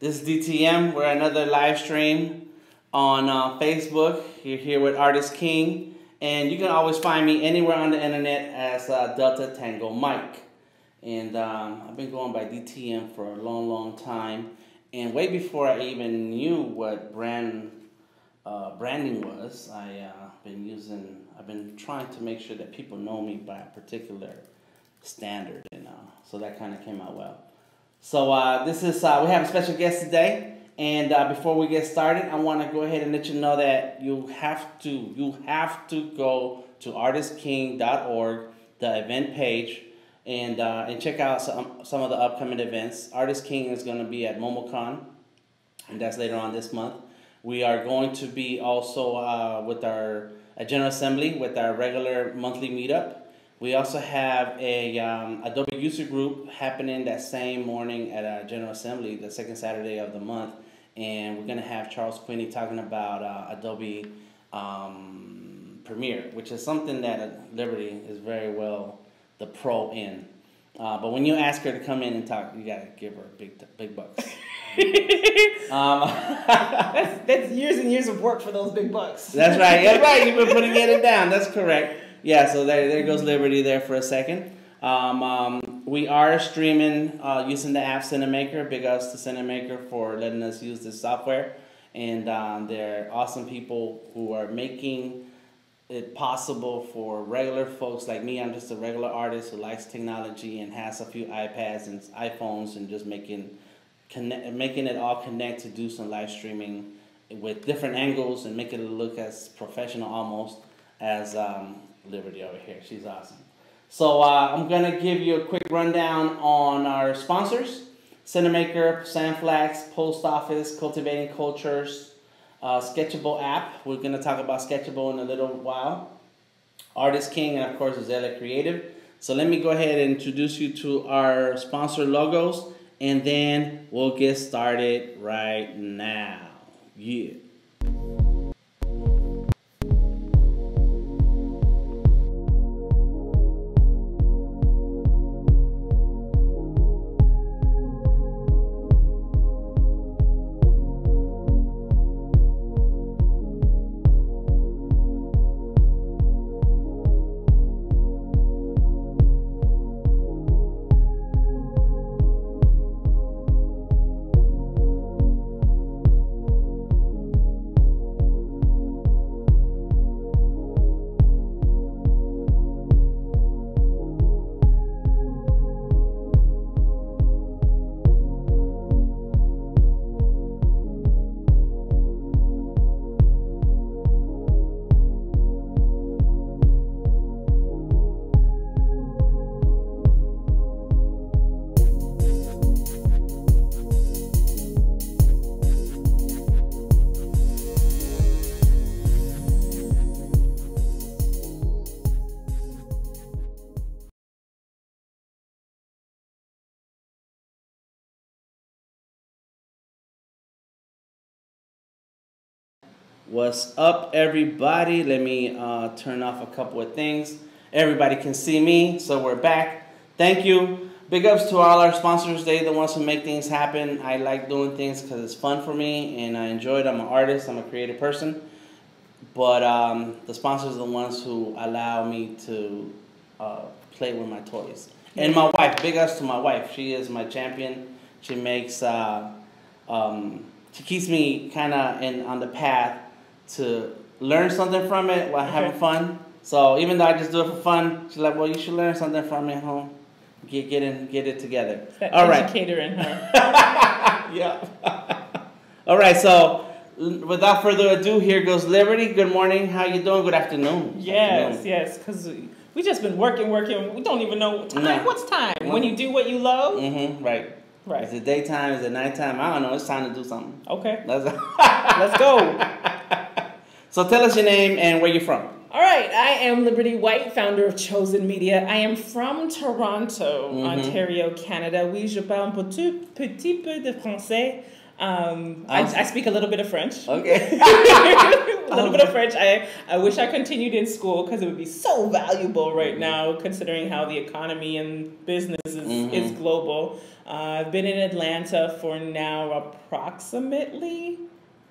This is DTM. We're another live stream on Facebook. You're here with Artist King. And you can always find me anywhere on the internet as Delta Tango Mike. And I've been going by DTM for a long, long time. And way before I even knew what branding was, I've been trying to make sure that people know me by a particular standard, and so that kind of came out well. So this is we have a special guest today, and before we get started, I want to go ahead and let you know that you have to go to artistking.org, the event page, and check out some of the upcoming events. Artist King is going to be at MomoCon, and that's later on this month. We are going to be also with our General Assembly with our regular monthly meetup. We also have a Adobe user group happening that same morning at our General Assembly, the second Saturday of the month. And we're going to have Charles Quinney talking about Adobe Premiere, which is something that Liberty is very well the pro in. But when you ask her to come in and talk, you got to give her big bucks. That's years and years of work for those big bucks. That's right. That's right. You've been putting it down. That's correct. Yeah, so there goes Liberty there for a second. We are streaming using the app Cinamaker. Big ups to Cinamaker for letting us use this software. And they're awesome people who are making it possible for regular folks like me. I'm just a regular artist who likes technology and has a few iPads and iPhones and just making it all connect to do some live streaming with different angles and make it look as professional almost as Liberty over here. She's awesome. So I'm going to give you a quick rundown on our sponsors. Cinamaker, Flax, Post Office, Cultivating Cultures, Sketchable App. We're going to talk about Sketchable in a little while. Artist King, and of course Azalea Creative. So let me go ahead and introduce you to our sponsor logos, and then we'll get started right now. Yeah. What's up, everybody? Let me turn off a couple of things. Everybody can see me, so we're back. Thank you. Big ups to all our sponsors. They're the ones who make things happen. I like doing things because it's fun for me, and I enjoy it. I'm an artist. I'm a creative person. But the sponsors are the ones who allow me to play with my toys. And my wife. Big ups to my wife. She is my champion. She makes... she keeps me kind of on the path to learn something from it while having fun. So even though I just do it for fun, she's like, well, you should learn something from it, home. Get it together. That all educator in her. Yeah. All right, so without further ado, here goes Liberty. Good morning. How you doing? Good afternoon. Yes, because we just been working. We don't even know time. No. What's time? When you do what you love? Mm-hmm, right. Is it daytime? Is it nighttime? I don't know. It's time to do something. Okay. Let's go. So tell us your name and where you're from. All right. I am Liberty White, founder of Chosen Media. I am from Toronto, Ontario, Canada. Oui, je parle un petit peu de français. I speak a little bit of French. Okay. A little bit of French. I wish I continued in school because it would be so valuable right now, considering how the economy and business is global. I've been in Atlanta for now approximately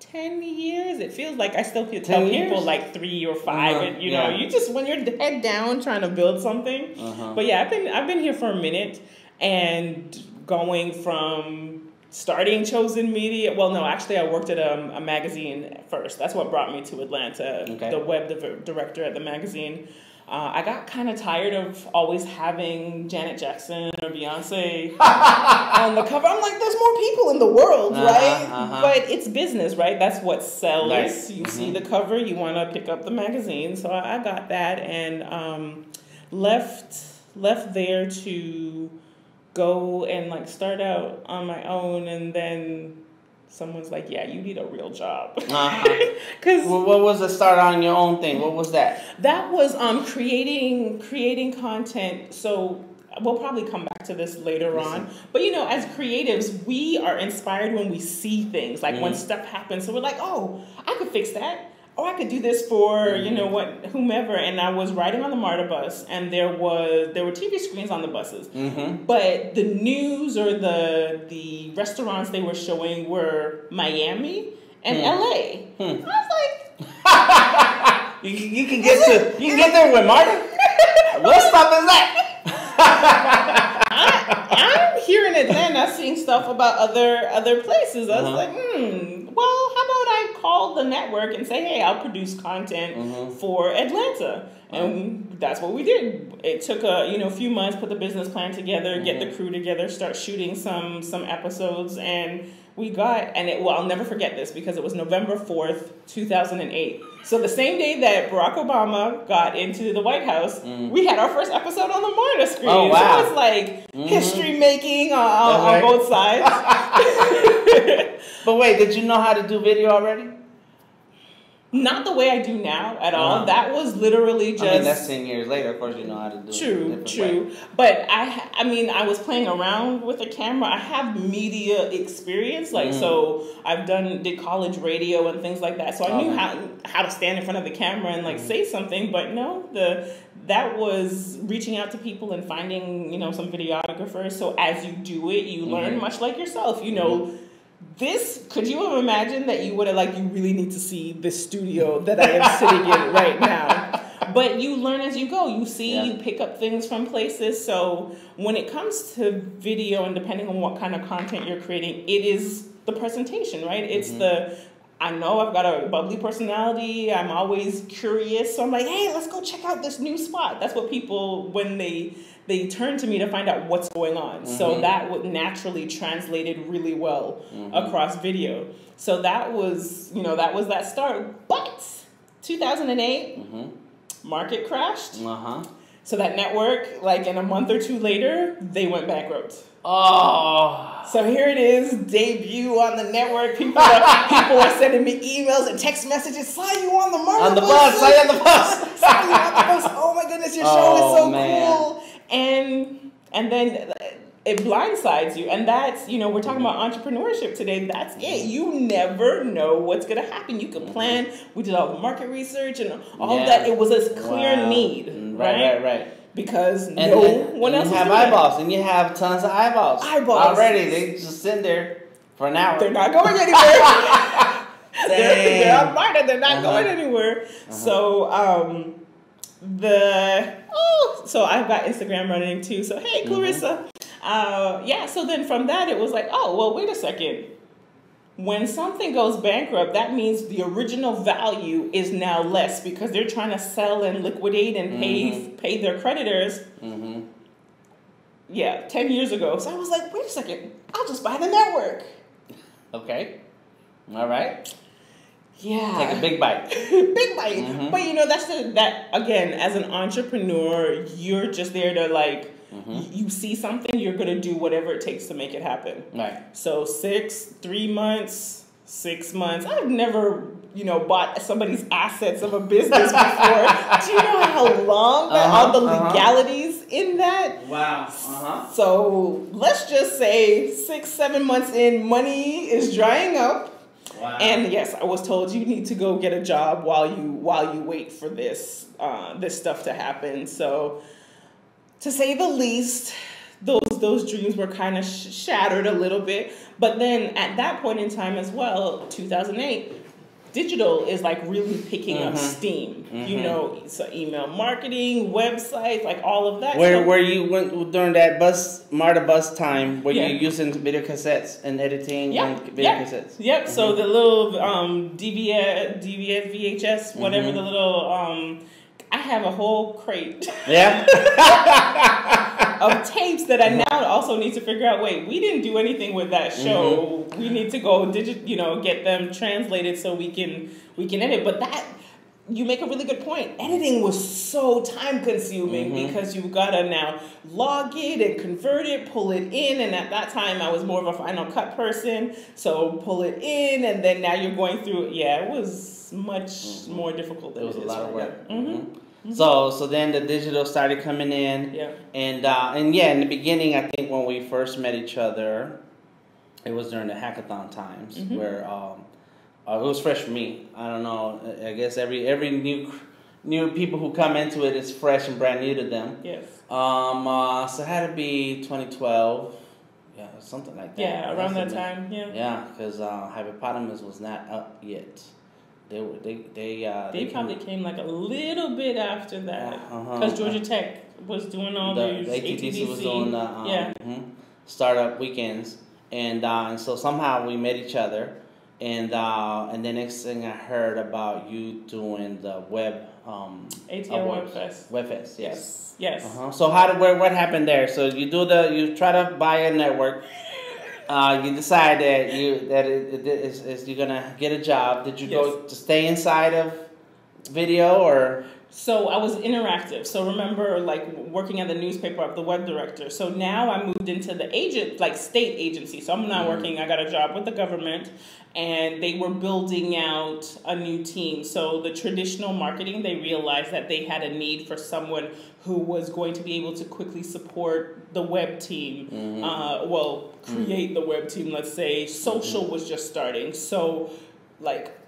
10 years. It feels like I still tell people like 3 or 5. And, you know, you just, when you're head down trying to build something. But yeah, I've been here for a minute, and going from starting Chosen Media. Well, no, actually, I worked at a magazine first. That's what brought me to Atlanta, the web director at the magazine. I got kind of tired of always having Janet Jackson or Beyonce on the cover. I'm like, there's more people in the world, right? But it's business, right? That's what sells. Right. You see the cover, you want to pick up the magazine. So I got that, and left there to go and like start out on my own, and then someone's like, yeah, you need a real job. Cause what was the start on your own thing? What was that? That was creating content. So we'll probably come back to this later on. But you know, as creatives, we are inspired when we see things, like when stuff happens. So we're like, oh, I could fix that. Oh, I could do this for, you know what, whomever. And I was riding on the Marta bus, and there were TV screens on the buses. But the news or the restaurants they were showing were Miami and LA. I was like, you can get there with Marta? What stuff is that? I'm here in Atlanta seeing stuff about other places. I was like, well, how about I call the network and say, hey, I'll produce content for Atlanta. And that's what we did. It took a few months, put the business plan together, get the crew together, start shooting some episodes, and we got, I'll never forget this because it was November 4th, 2008. So the same day that Barack Obama got into the White House, we had our first episode on the Marta screen. Oh, wow. So it's like history making on both sides. But wait, did you know how to do video already? Not the way I do now at all. That was literally just... I mean, that's 10 years later. Of course, you know how to do it. True. Way. But I was playing around with a camera. I have media experience. So I've did college radio and things like that. So I knew how to stand in front of the camera and say something. But no, that was reaching out to people and finding, some videographers. So as you do it, you learn, much like yourself, could you have imagined that you would have, you really need to see this studio that I am sitting in right now? But you learn as you go. You see, you pick up things from places. So when it comes to video, and depending on what kind of content you're creating, it is the presentation, right? It's I know I've got a bubbly personality. I'm always curious. So I'm like, hey, let's go check out this new spot. That's what people, when they turn to me to find out what's going on. So that would naturally translated really well across video. So that was, that start. But 2008, market crashed. So that network, in a month or two later, they went bankrupt. Oh. So here it is, debut on the network. People are sending me emails and text messages. Saw you on the Marta on the bus. Saw you on the bus. Saw you on the bus. Oh my goodness, your show is so cool. And then it blindsides you. And that's, we're talking about entrepreneurship today. That's it. You never know what's going to happen. You can plan. We did all the market research and all that. It was a clear need. Right. Because no one else you have eyeballs, and you have tons of eyeballs already. They just sit there for an hour. They're not going anywhere. They're on Marta. They're not going anywhere. So so I've got Instagram running too. So hey, Clarissa. So then from that it was like, oh well, wait a second. When something goes bankrupt, that means the original value is now less because they're trying to sell and liquidate and pay their creditors. 10 years ago. So I was like, wait a second, I'll just buy the network. Okay. All right. Yeah. Take a big bite. Big bite. But that's that again, as an entrepreneur, you're just there to you see something, you're going to do whatever it takes to make it happen. Right. So 3 months, 6 months. I've never, bought somebody's assets of a business before. Do you know how long all the legalities in that? Wow. So let's just say 6-7 months in, money is drying up. Wow. And yes, I was told you need to go get a job while you wait for this stuff to happen. So, to say the least, those dreams were kind of shattered a little bit. But then at that point in time as well, 2008, digital is like really picking up steam. So email marketing, websites, like all of that. Where you went during that Marta bus time, where you're using video cassettes and editing and video cassettes. Yep. So the little DVS, VHS, whatever the little I have a whole crate. Yeah. Of tapes that I now also need to figure out. Wait, we didn't do anything with that show. We need to go get them translated so we can edit. But that, you make a really good point. Editing was so time consuming because you've got to now log it and convert it, pull it in. And at that time, I was more of a Final Cut person. So pull it in, and then now you're going through it. Yeah, it was much more difficult than it was it a is lot of right work. now. So then the digital started coming in, and in the beginning, I think when we first met each other, it was during the hackathon times where it was fresh for me. I don't know. I guess every new people who come into it is fresh and brand new to them. Yes. So it had to be 2012. Yeah, something like that. Yeah, around that time. Yeah. Yeah, because Hippopotamus was not up yet. They probably came like a little bit after that, because Georgia Tech was doing all these ATDC was doing the startup weekends, and so somehow we met each other, and the next thing I heard about you doing the web ATL Webfest. Webfest, yes. So what happened there? So you try to buy a network. You decide that you're gonna get a job. Did you go to stay inside of video or? So I was interactive. So remember, like working at the newspaper, I'm the web director. So now I moved into the state agency. So I'm now working. I got a job with the government, and they were building out a new team. So the traditional marketing, they realized that they had a need for someone who was going to be able to quickly support the web team. Create the web team. Let's say social was just starting. So,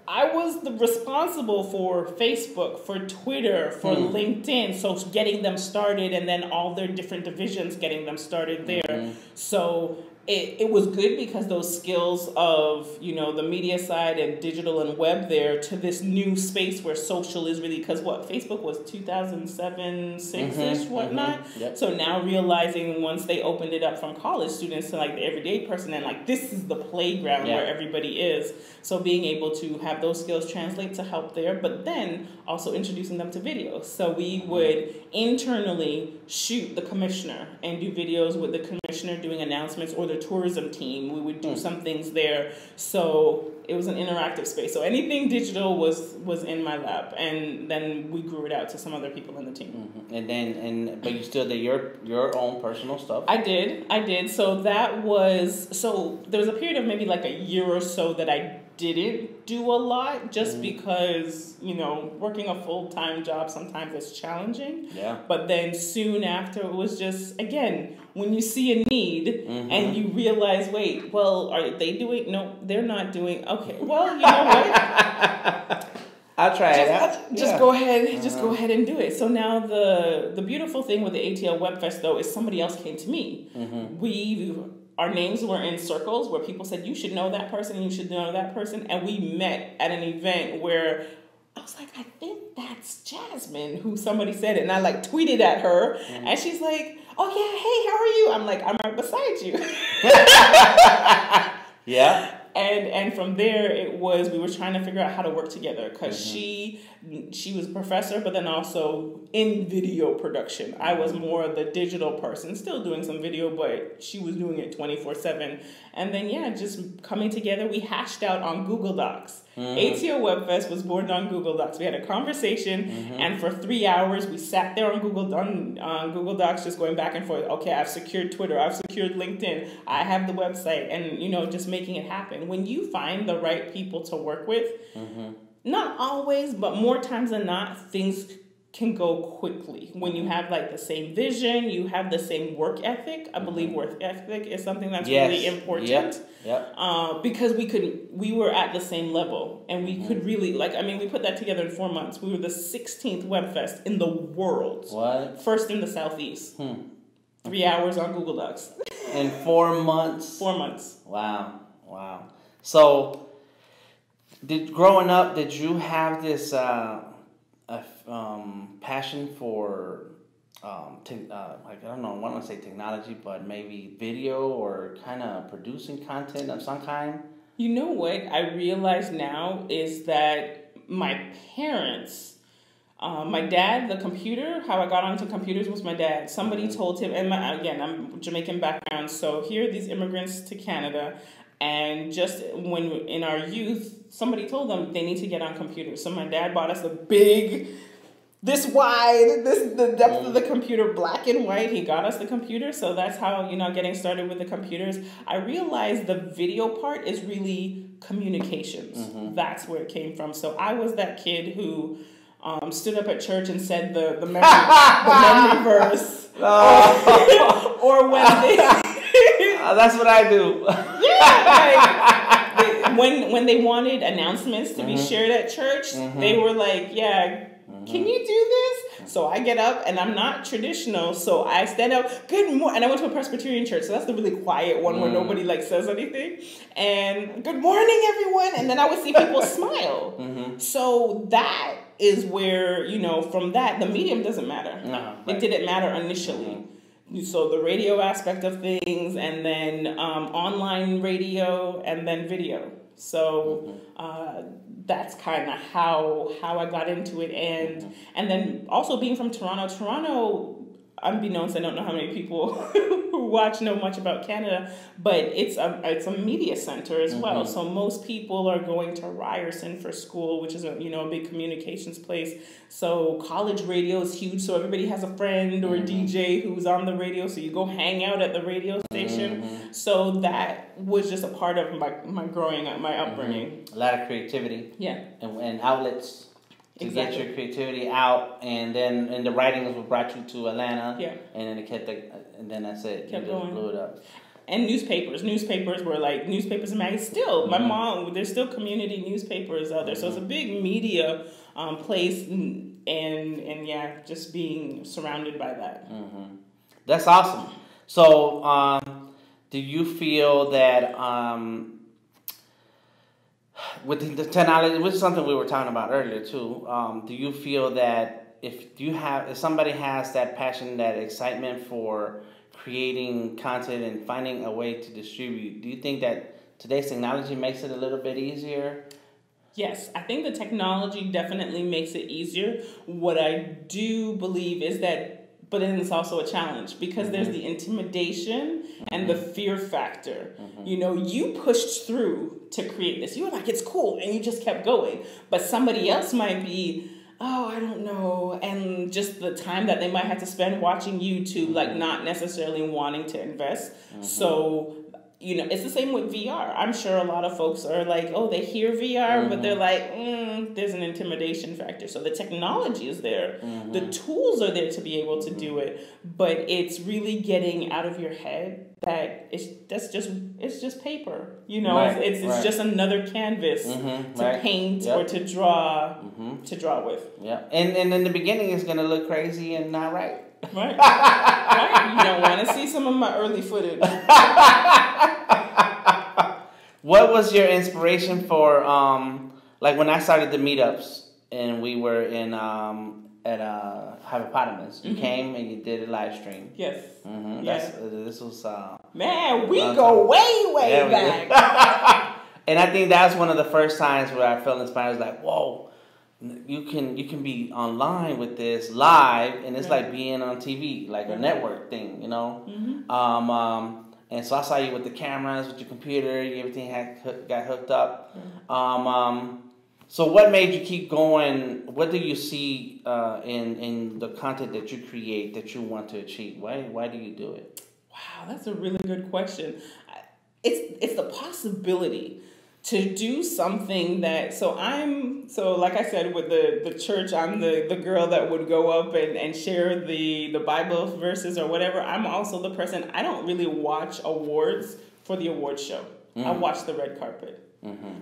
I was responsible for Facebook, for Twitter, for LinkedIn, so getting them started, and then all their different divisions getting them started there. So it was good because those skills of, the media side and digital and web there to this new space where social is really, because Facebook was 2007, 6-ish, whatnot. Yep. So now realizing once they opened it up from college students to the everyday person, and this is the playground where everybody is. So being able to have those skills translate to help there, but then also introducing them to video. So we would internally shoot the commissioner and do videos with the commissioner doing announcements, or the tourism team. We would do some things there. So it was an interactive space. So anything digital was in my lap, and then we grew it out to some other people in the team. But you still did your own personal stuff? I did. So there was a period of maybe a year or so that I didn't do a lot, just because working a full-time job sometimes is challenging. But then soon after, it was just, again, when you see a need and you realize, wait, well, are they doing? No, they're not doing. Okay, well, you know what? I'll try it out. Just go ahead and do it. So now the beautiful thing with the ATL Webfest, though, is somebody else came to me. Our names were in circles where people said, you should know that person, you should know that person. And we met at an event where I was like, I think that's Jasmine, who somebody said it. And I tweeted at her, and she's like, oh yeah, hey, how are you? I'm like, I'm right beside you. Yeah. And from there, we were trying to figure out how to work together, because she was a professor, but then also in video production. I was more the digital person, still doing some video, but she was doing it 24/7. And then, just coming together, we hashed out on Google Docs. ATL Webfest was born on Google Docs. We had a conversation, and for 3 hours, we sat there on Google Docs, just going back and forth. Okay, I've secured Twitter, I've secured LinkedIn, I have the website, and, just making it happen. important. When you find the right people to work with, not always, but more times than not, things can go quickly. When you have like the same vision, you have the same work ethic. I believe work ethic is something that's really important. Because we were at the same level, and we could really, like, I mean, we put that together in 4 months. We were the 16th WebFest in the world. What? First in the Southeast. 3 hours on Google Docs. In 4 months? 4 months. Wow. So, growing up, did you have this passion for, I don't know, I want to say technology, but maybe video or kind of producing content of some kind? You know what I realize now is that my parents, my dad, the computer, how I got onto computers was my dad. Somebody told him, and again, I'm Jamaican background, so here are these immigrants to Canada, and just when in our youth, somebody told them they need to get on computers. So my dad bought us a big, this wide, the depth of the computer, black and white. He got us the computer, so that's how, getting started with the computers. I realized the video part is really communications. That's where it came from. So I was that kid who stood up at church and said the memory verse, or when they. That's what I do. When they wanted announcements to be shared at church, they were like, can you do this? So I get up, and I'm not traditional, so I stand up, good morning, and I went to a Presbyterian church, so that's the really quiet one where nobody says anything, and good morning, everyone, and then I would see people smile. So that is where, from that, the medium doesn't matter. It didn't matter initially. So the radio aspect of things, and then online radio, and then video. So that's kind of how I got into it, and then also being from Toronto, unbeknownst, I don't know how many people who watch know much about Canada, but it's a media center as well. So most people are going to Ryerson for school, which is a big communications place. So college radio is huge. So everybody has a friend or a DJ who's on the radio. So you go hang out at the radio station. So that was just a part of my growing up, my upbringing. A lot of creativity. Yeah. And outlets. To get your creativity out, and then the writing is what brought you to Atlanta. Yeah. And then it kept and then that's it. Kept going. Blew it up. And newspapers were like newspapers and magazines. Still, my mom, there's still community newspapers out there, so it's a big media place, and just being surrounded by that. That's awesome. So, do you feel that? With the technology, which is something we were talking about earlier too, do you feel that if somebody has that passion, that excitement for creating content and finding a way to distribute, do you think that today's technology makes it a little bit easier? Yes, I think the technology definitely makes it easier. What I do believe is that, but then it's also a challenge because there's the intimidation and the fear factor. You pushed through to create this. You were like, it's cool, and you just kept going. But somebody else might be, oh, I don't know. And just the time that they might have to spend watching YouTube, not necessarily wanting to invest. So, it's the same with VR. I'm sure a lot of folks are like, oh, they hear VR, but they're like, there's an intimidation factor. So the technology is there. The tools are there to be able to do it. But it's really getting out of your head that it's just paper. It's just another canvas to paint or to draw with. Yeah. And in the beginning, it's going to look crazy and not right. Right. Right. You don't want to see some of my early footage. What was your inspiration for, when I started the meetups and we were in at Hippopotamus, you came and you did a live stream. Yes. This was man, we go way back. And I think that's one of the first times where I felt inspired. I was like, whoa. You can be online with this live, and it's like being on TV, like a network thing, And so I saw you with the cameras, with your computer, everything got hooked up. So what made you keep going? What do you see in the content that you create that you want to achieve? Why do you do it? Wow, that's a really good question. It's the possibility. to do something that, so like I said, with the church, I'm the girl that would go up and share the Bible verses or whatever. I'm also the person, I don't really watch awards for the award show. I watch the red carpet.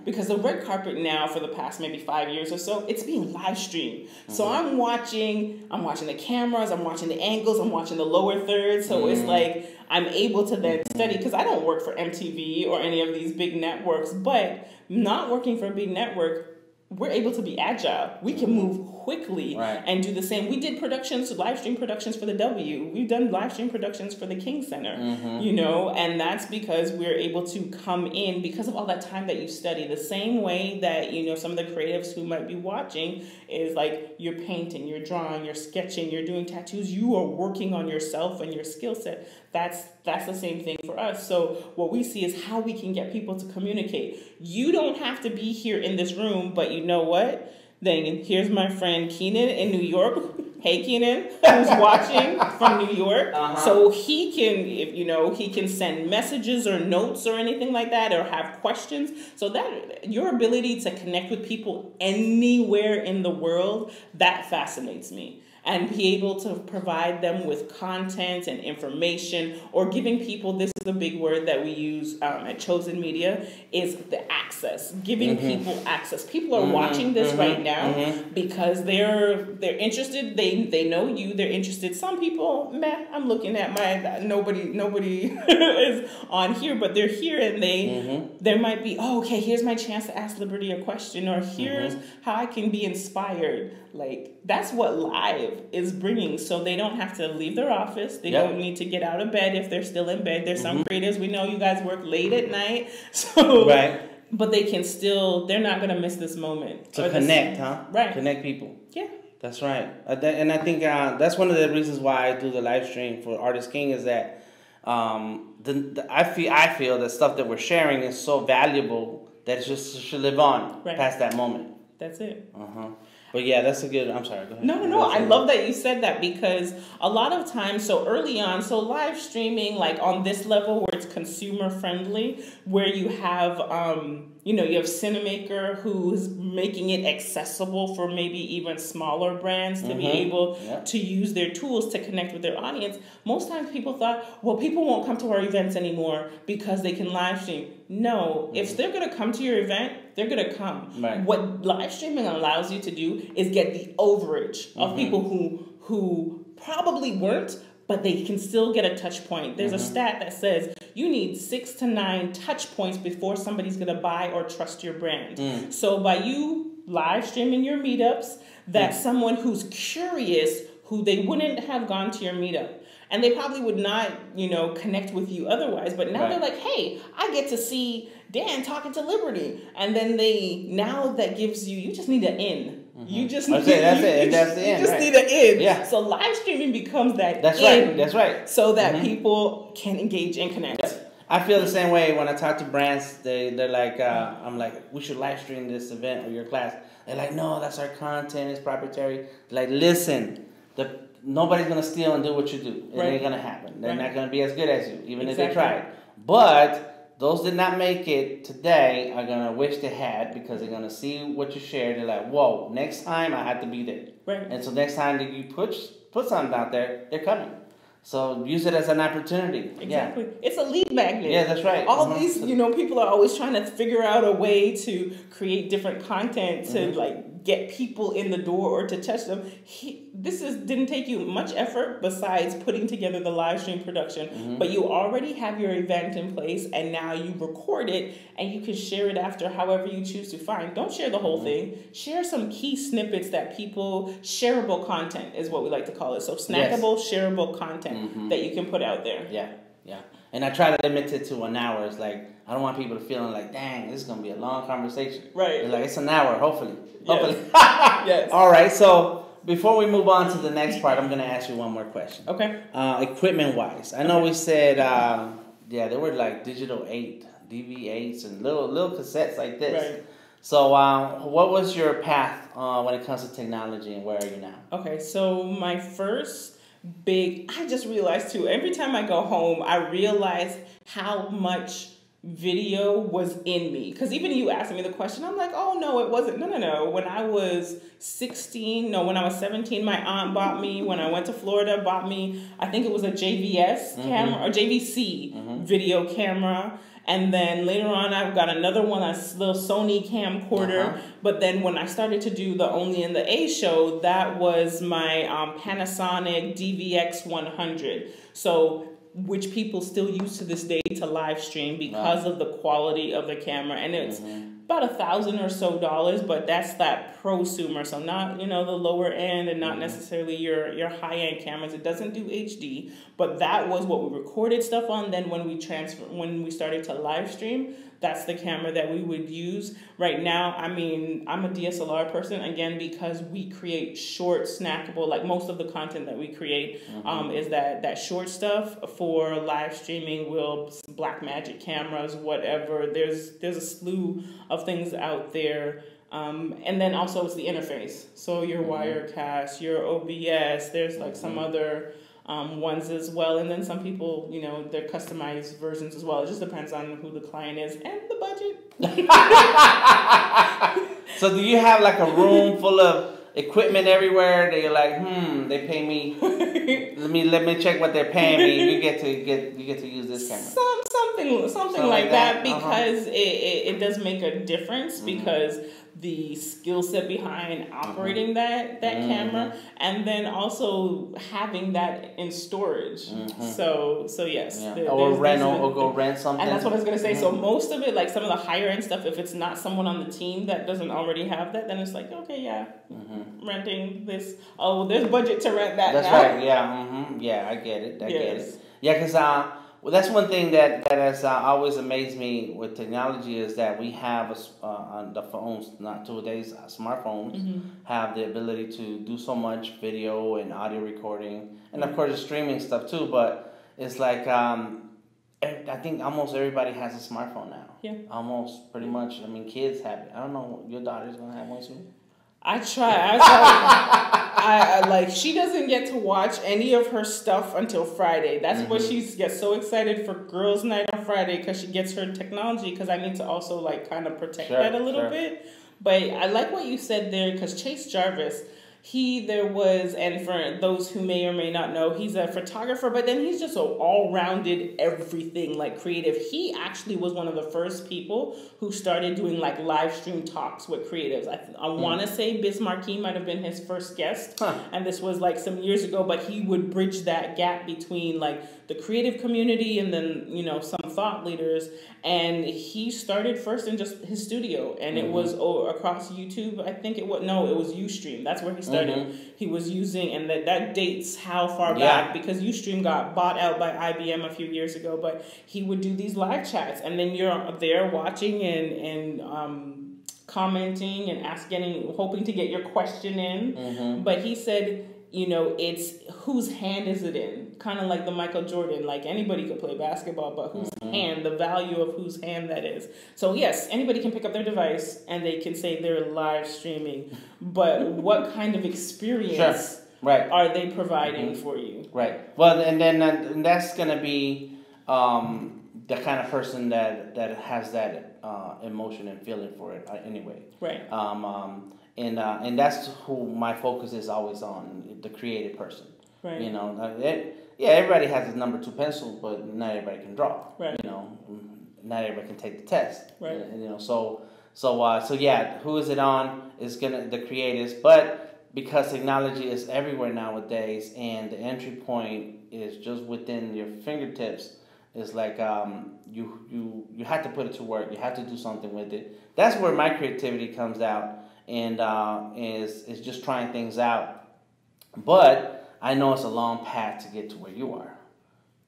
Because the red carpet now, for the past maybe 5 years or so, it's being live streamed. So I'm watching the cameras, I'm watching the angles, I'm watching the lower thirds. So it's like I'm able to then study, because I don't work for MTV or any of these big networks, but not working for a big network, we're able to be agile. We can move quickly and do the same. We did live stream productions for the W. We've done live stream productions for the King Center, you know, and that's because we're able to come in because of all that time that you study. The same way that, you know, some of the creatives who might be watching is like you're painting, you're drawing, you're sketching, you're doing tattoos. You are working on yourself and your skill set. That's the same thing for us. So what we see is how we can get people to communicate. You don't have to be here in this room, but you know what? Then here's my friend Keenan in New York. Hey, Keenan, who's watching from New York. So he can, if you know, he can send messages or notes or anything like that, or have questions. So that your ability to connect with people anywhere in the world, that fascinates me. And be able to provide them with content and information, or giving people, this is a big word that we use at Chosen Media, is the access. Giving people access. People are watching this right now because they're interested. They know you. They're interested. Some people, I'm looking at my nobody is on here, but they're here and there might be, oh, okay, here's my chance to ask Liberty a question, or here's how I can be inspired. Like, that's what live is bringing. So they don't have to leave their office. They don't need to get out of bed if they're still in bed. There's some creatives, we know you guys work late at night. So, but they can still, they're not going to miss this moment. To connect, Connect people. Yeah. That's right. And I think that's one of the reasons why I do the live stream for Artist King, is that I feel that stuff that we're sharing is so valuable that it just should live on past that moment. That's it. But yeah, that's a good, I'm sorry, go ahead. No, I love that you said that, because a lot of times, so early on, so live streaming, like on this level where it's consumer friendly, where you have, you have Cinamaker, who's making it accessible for maybe even smaller brands to be able to use their tools to connect with their audience. Most times people thought, well, people won't come to our events anymore because they can live stream. No, if they're going to come to your event, they're going to come. What live streaming allows you to do is get the overage of people who probably weren't, but they can still get a touch point. There's a stat that says you need 6 to 9 touch points before somebody's going to buy or trust your brand. So by you live streaming your meetups, that's someone who's curious, who they wouldn't have gone to your meetup. And they probably would not, connect with you otherwise. But now they're like, hey, I get to see Dan talking to Liberty. And then that gives you just need an in. You just need, need an in. Yeah. So live streaming becomes that That's in. That's right. So that people can engage and connect. I feel the same way when I talk to brands. They're like, I'm like, we should live stream this event or your class. They're like, no, that's our content. It's proprietary. Like, listen, nobody's going to steal and do what you do. It ain't going to happen. They're not going to be as good as you, even if they tried. But those did not make it today are going to wish they had, because they're going to see what you shared. They're like, whoa, next time I have to be there. And so next time that you put something out there, they're coming. So use it as an opportunity. Exactly. It's a lead magnet. Yeah, that's right. All these, people are always trying to figure out a way to create different content to get people in the door or to touch them. Didn't take you much effort besides putting together the live stream production, but you already have your event in place, and now you record it and you can share it after however you choose to find. Don't share the whole thing. Share some key snippets that shareable content is what we like to call it. So snackable, shareable content that you can put out there. Yeah. And I try to limit it to an hour. It's like, I don't want people to feel like, dang, this is going to be a long conversation. Right. It's like, it's an hour, hopefully. Yes. All right, so before we move on to the next part, I'm going to ask you one more question. Okay. Equipment-wise, I know we said, there were like digital 8, DV8s, and little cassettes like this. Right. So what was your path when it comes to technology, and where are you now? Okay, so my first I just realized too, every time I go home, I realize how much video was in me. Because even you asking me the question, I'm like, oh, no, it wasn't. No. When I was 17, my aunt bought me, when I went to Florida, bought me, I think it was a JVS camera, or JVC video camera. And then later on, I've got another one, a little Sony camcorder. But then when I started to do the Only in the A show, that was my Panasonic DVX 100. So, which people still use to this day to live stream because of the quality of the camera. And it's about $1,000 or so, but that's that prosumer. So not, the lower end and not necessarily your high-end cameras. It doesn't do HD, but that was what we recorded stuff on. Then when we started to live stream, that's the camera that we would use. Right now, I mean, I'm a DSLR person, again, because we create short, snackable, like most of the content that we create is that short stuff for live streaming. Blackmagic cameras, whatever. There's a slew of things out there. And then also it's the interface. So your Wirecast, your OBS, there's like some other ones as well. And then some people, they're customized versions as well. It just depends on who the client is and the budget. So do you have like a room full of equipment everywhere that you're like, they pay me, let me check what they're paying me. You get to use this camera. Something like that, because it does make a difference, because the skill set behind operating that camera, and then also having that in storage. So yes. Yeah. Or go rent something. And that's what I was going to say. So most of it, like some of the higher end stuff, if it's not someone on the team that doesn't already have that, then it's like, okay, renting this. Oh, there's budget to rent that. That's now. right. Yeah. Yeah, I get it. I get it. Yeah, because that's one thing that has always amazed me with technology, is that we have on the phones, not today's smartphones, have the ability to do so much video and audio recording, and of course the streaming stuff too. But it's like I think almost everybody has a smartphone now. Yeah. Almost, pretty much. I mean, kids have it. I don't know. Your daughter's gonna have one soon. I try. Like, she doesn't get to watch any of her stuff until Friday. That's what she gets so excited for girls' night on Friday, because she gets her technology, because I need to also, like, kind of protect that a little bit. But I like what you said there, because Chase Jarvis, and for those who may or may not know, he's a photographer, but then he's just all-rounded everything, like creative. He actually was one of the first people who started doing like live stream talks with creatives. I want to say Biz Marquis might have been his first guest, and this was like some years ago, but he would bridge that gap between like the creative community and then, some thought leaders. And he started first in just his studio, and it was across YouTube. I think it was Ustream. That's where he started. He was using, and that dates how far back, because Ustream got bought out by IBM a few years ago. But he would do these live chats, and then you're there watching and commenting and hoping to get your question in. But he said, it's whose hand is it in? Kind of like the Michael Jordan, like anybody could play basketball, but whose hand, the value of whose hand that is. So yes, anybody can pick up their device and they can say they're live streaming, but what kind of experience are they providing for you? Right. Well, and then that's going to be the kind of person that has that emotion and feeling for it anyway. Right. And that's who my focus is always on, the creative person. Right. Everybody has a number 2 pencil, but not everybody can draw. Right. Not everybody can take the test. Right. So who is it on? It's the creatives, but because technology is everywhere nowadays, and the entry point is just within your fingertips, it's like you have to put it to work. You have to do something with it. That's where my creativity comes out. And is just trying things out, but I know it's a long path to get to where you are,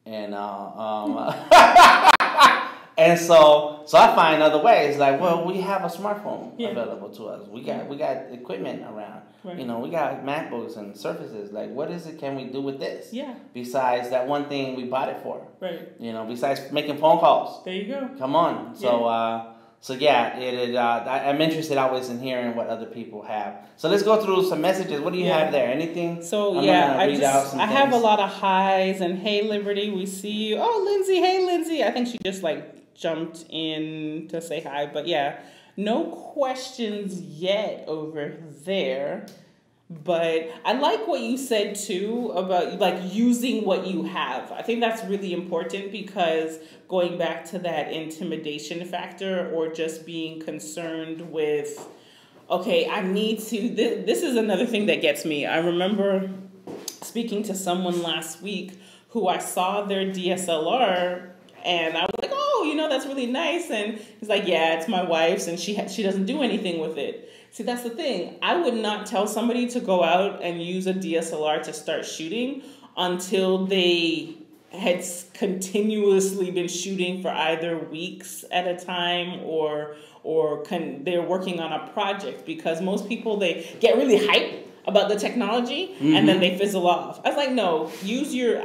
and and so I find other ways. Like, well, we have a smartphone available to us. We got equipment around. Right. We got MacBooks and Surfaces. Like, what is it? Can we do with this? Yeah. Besides that one thing we bought it for. Right. Besides making phone calls. There you go. Come on. So I'm interested always in hearing what other people have. So let's go through some messages. What do you have there? Anything? So I have a lot of highs and hey Liberty, we see you. Oh, Lindsay, hey Lindsay. I think she just like jumped in to say hi. But yeah, no questions yet over there. But I like what you said too about like using what you have. I think that's really important because going back to that intimidation factor or just being concerned with, okay, I need to, this is another thing that gets me. I remember speaking to someone last week who I saw their DSLR and I was like, oh, you know, that's really nice. And he's like, yeah, it's my wife's and she doesn't do anything with it. See, that's the thing. I would not tell somebody to go out and use a DSLR to start shooting until they had continuously been shooting for either weeks at a time or they're working on a project, because most people, they get really hyped about the technology and then they fizzle off. I was like, no, use your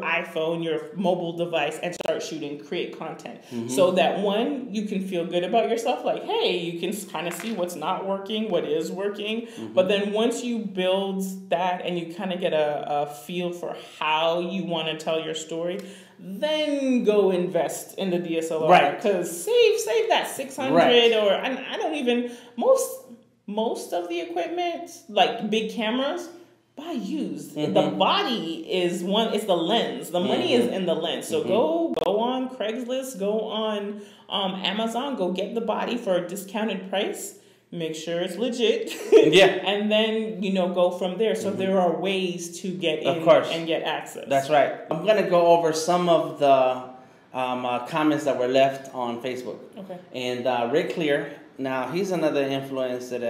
iPhone, your mobile device, and start shooting, create content. So that one, you can feel good about yourself, like, hey, you can kind of see what's not working, what is working. But then once you build that and you kind of get a feel for how you want to tell your story, then go invest in the DSLR. Right. Because save that 600 right. Or I don't even, most of the equipment, like big cameras, buy used. The body is one, it's the lens. The money is in the lens. So go on Craigslist, go on Amazon, go get the body for a discounted price. Make sure it's legit. Yeah. And then, you know, go from there. So there are ways to get in and get access. That's right. I'm going to go over some of the comments that were left on Facebook. Okay. And Rick Clear, now he's another influencer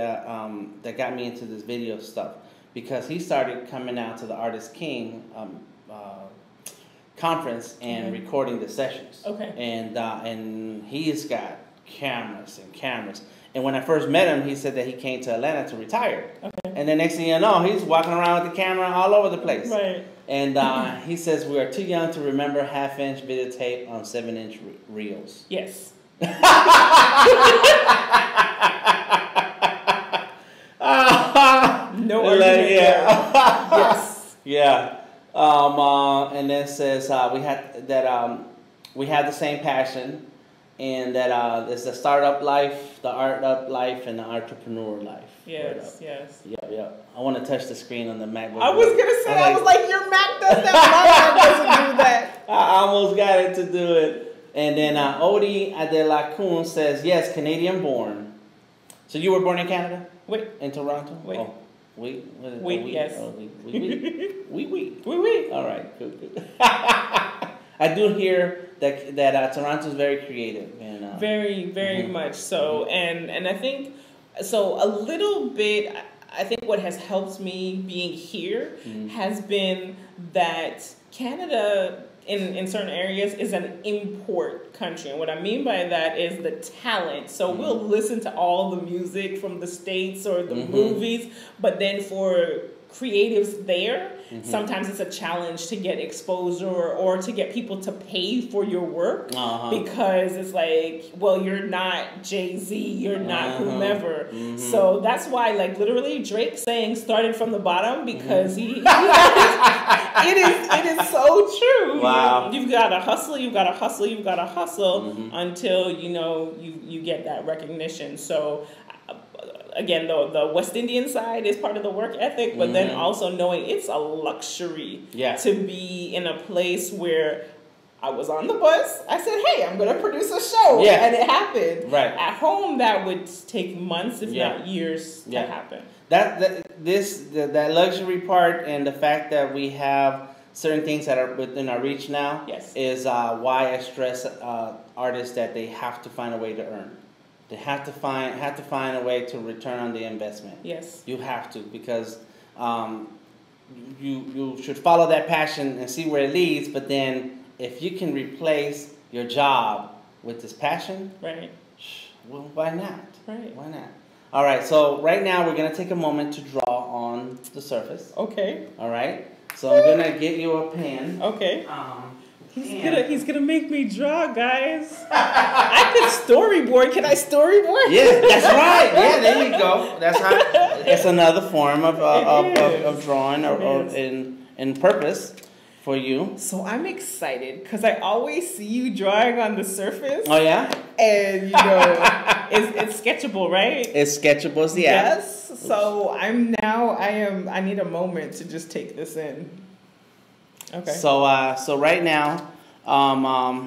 that got me into this video stuff, because he started coming out to the Artist King conference and recording the sessions. Okay. And he's got cameras and cameras. And when I first met him, he said that he came to Atlanta to retire. Okay. And the next thing you know, he's walking around with the camera all over the place. Right. And he says we are too young to remember half-inch videotape on 7-inch reels. Yes. No argument. Yes. Yeah. And then says we had the same passion, and that it's the startup life, the art up life, and the entrepreneur life. Yes. Yes. Yeah. I want to touch the screen on the MacBook. I was gonna say, I was like, your Mac does that. My Mac doesn't do that. I almost got it to do it. And then Odi Adelacun says, yes, Canadian born. So you were born in Canada? Wait. In Toronto? Wait. Oh. We? Yes. Oh, we. All right, cool. I do hear that Toronto's very creative. And, very much so. And I think, so a little bit, I think what has helped me being here has been that Canada, in certain areas, is an import country. And what I mean by that is the talent. So we'll listen to all the music from the States or the movies, but then for creatives there, sometimes it's a challenge to get exposure or to get people to pay for your work, because it's like, well, you're not Jay-Z, you're not whomever. So that's why, like, literally Drake saying started from the bottom, because it is so true. Wow. You've got to hustle, until, you know, you get that recognition. So again, the West Indian side is part of the work ethic, but then also knowing it's a luxury to be in a place where I was on the bus. I said, hey, I'm going to produce a show. Yeah. And it happened. Right. At home, that would take months, if not years, to happen. That luxury part, and the fact that we have certain things that are within our reach now is why I stress artists that they have to find a way to earn. They have to find a way to return on the investment. Yes. You have to, because you should follow that passion and see where it leads, but then if you can replace your job with this passion, right? Well, why not? Right. Why not? All right, so right now we're going to take a moment to draw on the surface. Okay. All right. So I'm going to get you a pen. Okay. He's gonna make me draw, guys. I could storyboard. Can I storyboard? Yeah, that's right. Yeah, there you go. That's how. It's another form of drawing or in purpose. for you. So I'm excited because I always see you drawing on the surface. Oh yeah? And you know, it's sketchable, right? It's Sketchable, it's the app. Yes. So I need a moment to just take this in. Okay. So right now,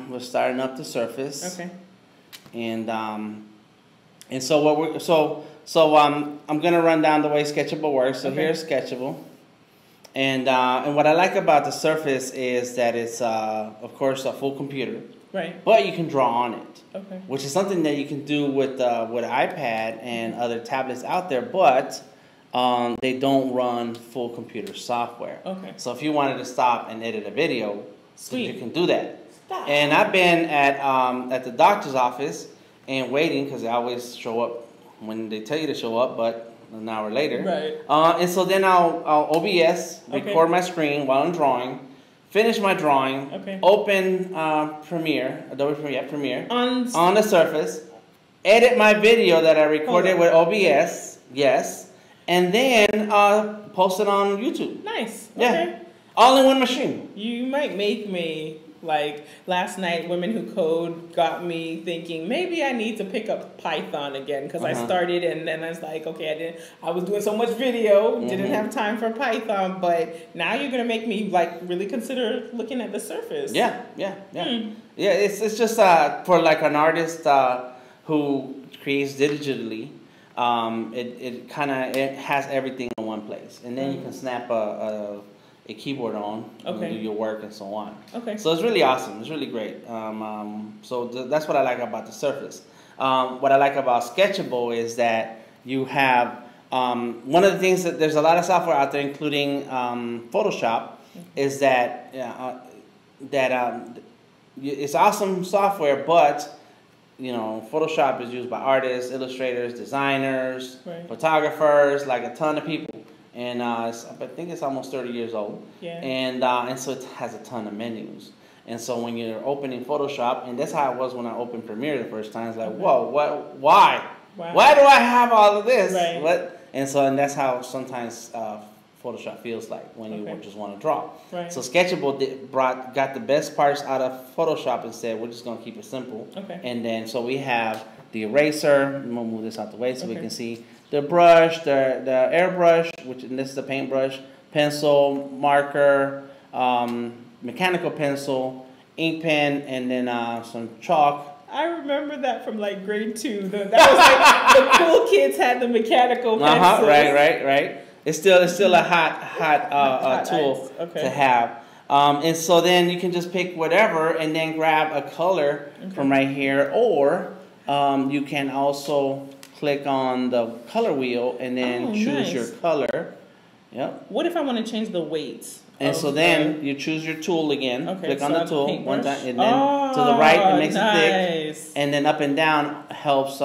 we're starting up the surface. Okay. And so what we're I'm gonna run down the way Sketchable works. So here's Sketchable. And what I like about the surface is that it's of course a full computer, right? But you can draw on it, okay. Which is something that you can do with iPad and other tablets out there, but they don't run full computer software. Okay. So if you wanted to stop and edit a video, Sweet. you can do that. Stop. And I've been at the doctor's office and waiting because they always show up when they tell you to show up, but an hour later. Right. And so then I'll OBS, record my screen while I'm drawing, finish my drawing, open Adobe Premiere on the surface, edit my video that I recorded with OBS, yes, and then post it on YouTube. Nice. Yeah. Okay. All in one machine. You might make me, like, last night, Women Who Code got me thinking, maybe I need to pick up Python again, because I started and then I was like, okay, I was doing so much video, didn't have time for Python, but now you're going to make me, like, really consider looking at the surface. Yeah. Yeah, it's just for, like, an artist who creates digitally, it has everything in one place. And then you can snap a keyboard on and do your work and so on. Okay. So it's really awesome. It's really great. That's what I like about the surface. What I like about Sketchable is that you have one of the things that there's a lot of software out there, including Photoshop, is that it's awesome software, but you know, Photoshop is used by artists, illustrators, designers, photographers, like a ton of people. And I think it's almost 30 years old. Yeah. And so it has a ton of menus. And so when you're opening Photoshop, and that's how it was when I opened Premiere the first time, it's like, whoa, why? Wow. Why do I have all of this? Right. What? And that's how sometimes Photoshop feels like when you just want to draw. Right. So Sketchable got the best parts out of Photoshop and said, we're just going to keep it simple. Okay. And then so we have the eraser. I'm going to move this out the way so we can see the brush, the airbrush, and this is the paintbrush, pencil, marker, mechanical pencil, ink pen, and then some chalk. I remember that from like grade 2. That was like the cool kids had the mechanical pencils. Right. It's still a hot tool to have. And so then you can just pick whatever and then grab a color from right here, or you can also click on the color wheel and then choose your color. Yep. What if I want to change the weight? And so then you choose your tool again. Click on the tool one time, and then to the right it makes it thick, and then up and down helps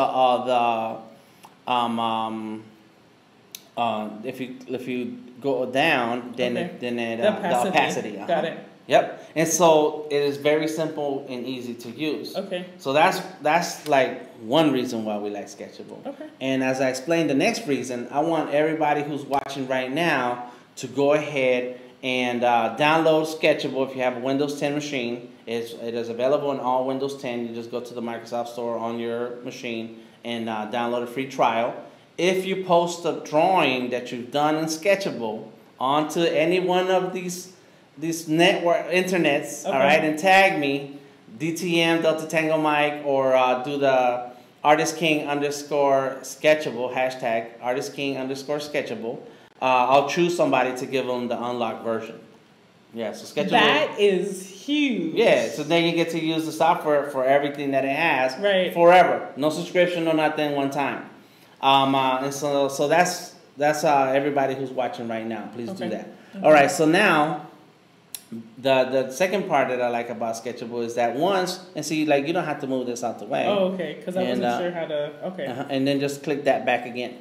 if you go down, then the opacity. Got it. Yep. And so it is very simple and easy to use. Okay. So that's like one reason why we like Sketchable. Okay. And as I explained, the next reason, I want everybody who's watching right now to go ahead and download Sketchable if you have a Windows 10 machine. It is available in all Windows 10. You just go to the Microsoft Store on your machine and download a free trial. If you post a drawing that you've done in Sketchable onto any one of these network internets, all right, and tag me, DTM Delta Tango Mike, or do the Artist King _Sketchable hashtag Artist King _Sketchable. I'll choose somebody to give them the unlocked version. Yeah, so Sketchable. That is huge. Yeah, so then you get to use the software for everything that it has forever. No subscription, no nothing, one time. And so that's everybody who's watching right now. Please do that. All right, so now the second part that I like about Sketchable is that like you don't have to move this out the way. Oh, okay, because I wasn't sure how to. And then just click that back again.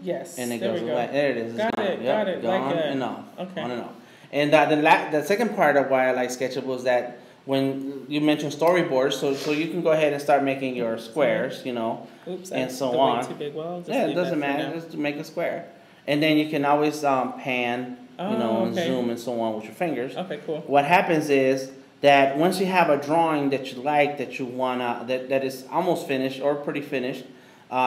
Yes. And it goes away. There it is. Got it. Gone and off. Okay. On and off. And the second part of why I like Sketchable is that when you mentioned storyboards, so you can go ahead and start making your squares, you know, and so on. Too big. Well, it doesn't matter. Just make a square, and then you can always pan and zoom and so on with your fingers. Okay, cool. What happens is that once you have a drawing that you like, that you wanna, that is almost finished or pretty finished,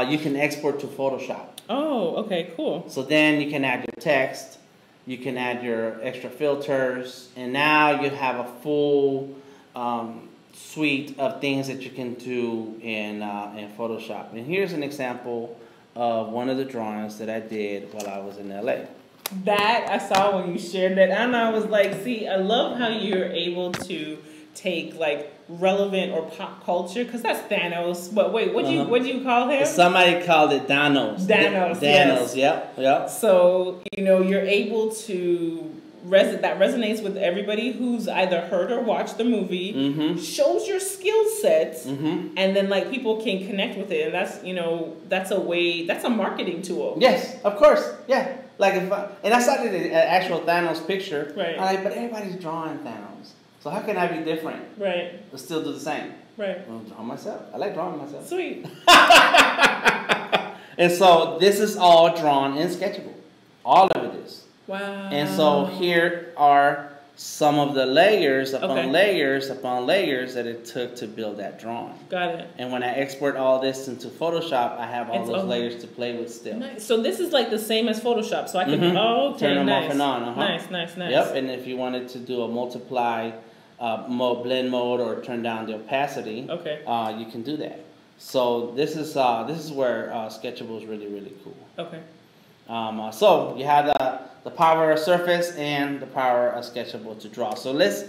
you can export to Photoshop. Oh, okay, cool. So then you can add your text, you can add your extra filters, and now you have a full suite of things that you can do in Photoshop. And here's an example of one of the drawings that I did while I was in LA. That I saw when you shared that, and I was like, see, I love how you're able to take like relevant or pop culture, because that's Thanos. But wait, what do you call him? Somebody called it Thanos. Thanos. Thanos. Yep. So you're able to that resonates with everybody who's either heard or watched the movie. Mm-hmm. Shows your skill sets, mm-hmm. and then like people can connect with it, and that's a marketing tool. Yes, of course. Yeah. Like and I started an actual Thanos picture. Right. I'm like, but everybody's drawing Thanos, so how can I be different? Right. But still do the same. Right. I'll draw myself. I like drawing myself. Sweet. And so this is all drawn in Sketchable. All of it is. Wow. And so here are some of the layers upon layers upon layers that it took to build that drawing. Got it. And when I export all this into Photoshop, I have all those layers to play with still. Nice. So this is like the same as Photoshop. So I can turn them off and on. Nice. Yep. And if you wanted to do a multiply blend mode or turn down the opacity, you can do that. So this is where Sketchable is really, really cool. Okay. So you have the power of Surface and the power of Sketchable to draw. So let's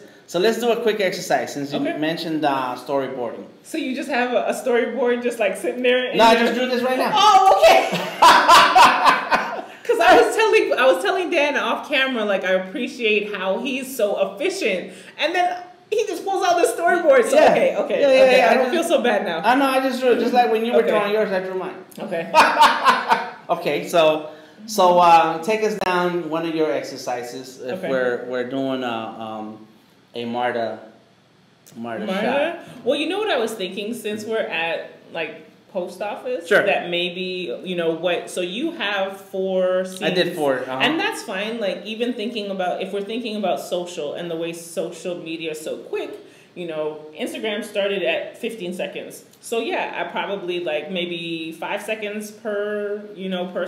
do a quick exercise since you mentioned storyboarding. So you just have a storyboard just like sitting there? No, I just drew this right now. Oh, okay. Because I was telling Dan off camera, like, I appreciate how he's so efficient, and then he just pulls out the storyboard. So okay. I don't feel so bad now. I know. I just drew it just like when you were drawing yours. I drew mine. Okay. Okay. So take us down one of your exercises if we're doing a Marta shot. Well, you know what I was thinking, since we're at like post office, that maybe so you have 4 scenes. I did 4, and that's fine. Like, even thinking about, if we're thinking about social and the way social media is so quick, Instagram started at 15 seconds. So yeah, I probably like maybe 5 seconds per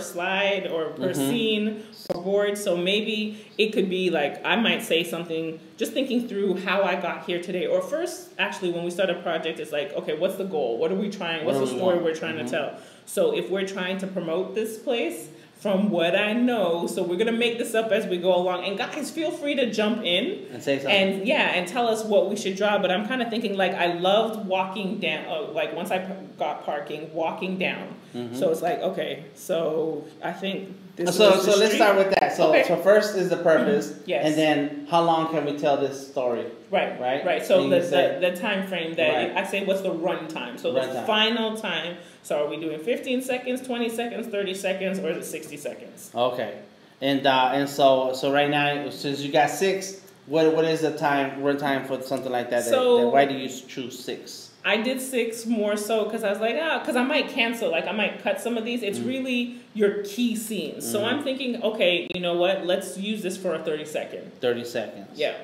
slide or per scene or board. So maybe it could be like, I might say something, just thinking through how I got here today. Or first, actually, when we start a project, it's like, okay, what's the goal? What are we trying? What's the story we're trying to tell? So if we're trying to promote this place, from what I know, so we're gonna make this up as we go along. And guys, feel free to jump in and say something. And tell us what we should draw. But I'm kind of thinking, like, I loved walking down. Like, once I got parking, walking down. So it's like, okay, so I think this. So let's start with that. So first is the purpose, yes, and then how long can we tell this story? Right. So the time frame that I say, what's the run time? So the final time. So are we doing 15 seconds, 20 seconds, 30 seconds, or is it 60 seconds? Okay. And so right now, since you got 6, what is the run time for something like that? So why do you choose 6? I did 6 more so because I was like, because I might cancel, like I might cut some of these. It's really your key scenes. So I'm thinking, okay, you know what? Let's use this for a 30-second. 30 seconds. Yeah.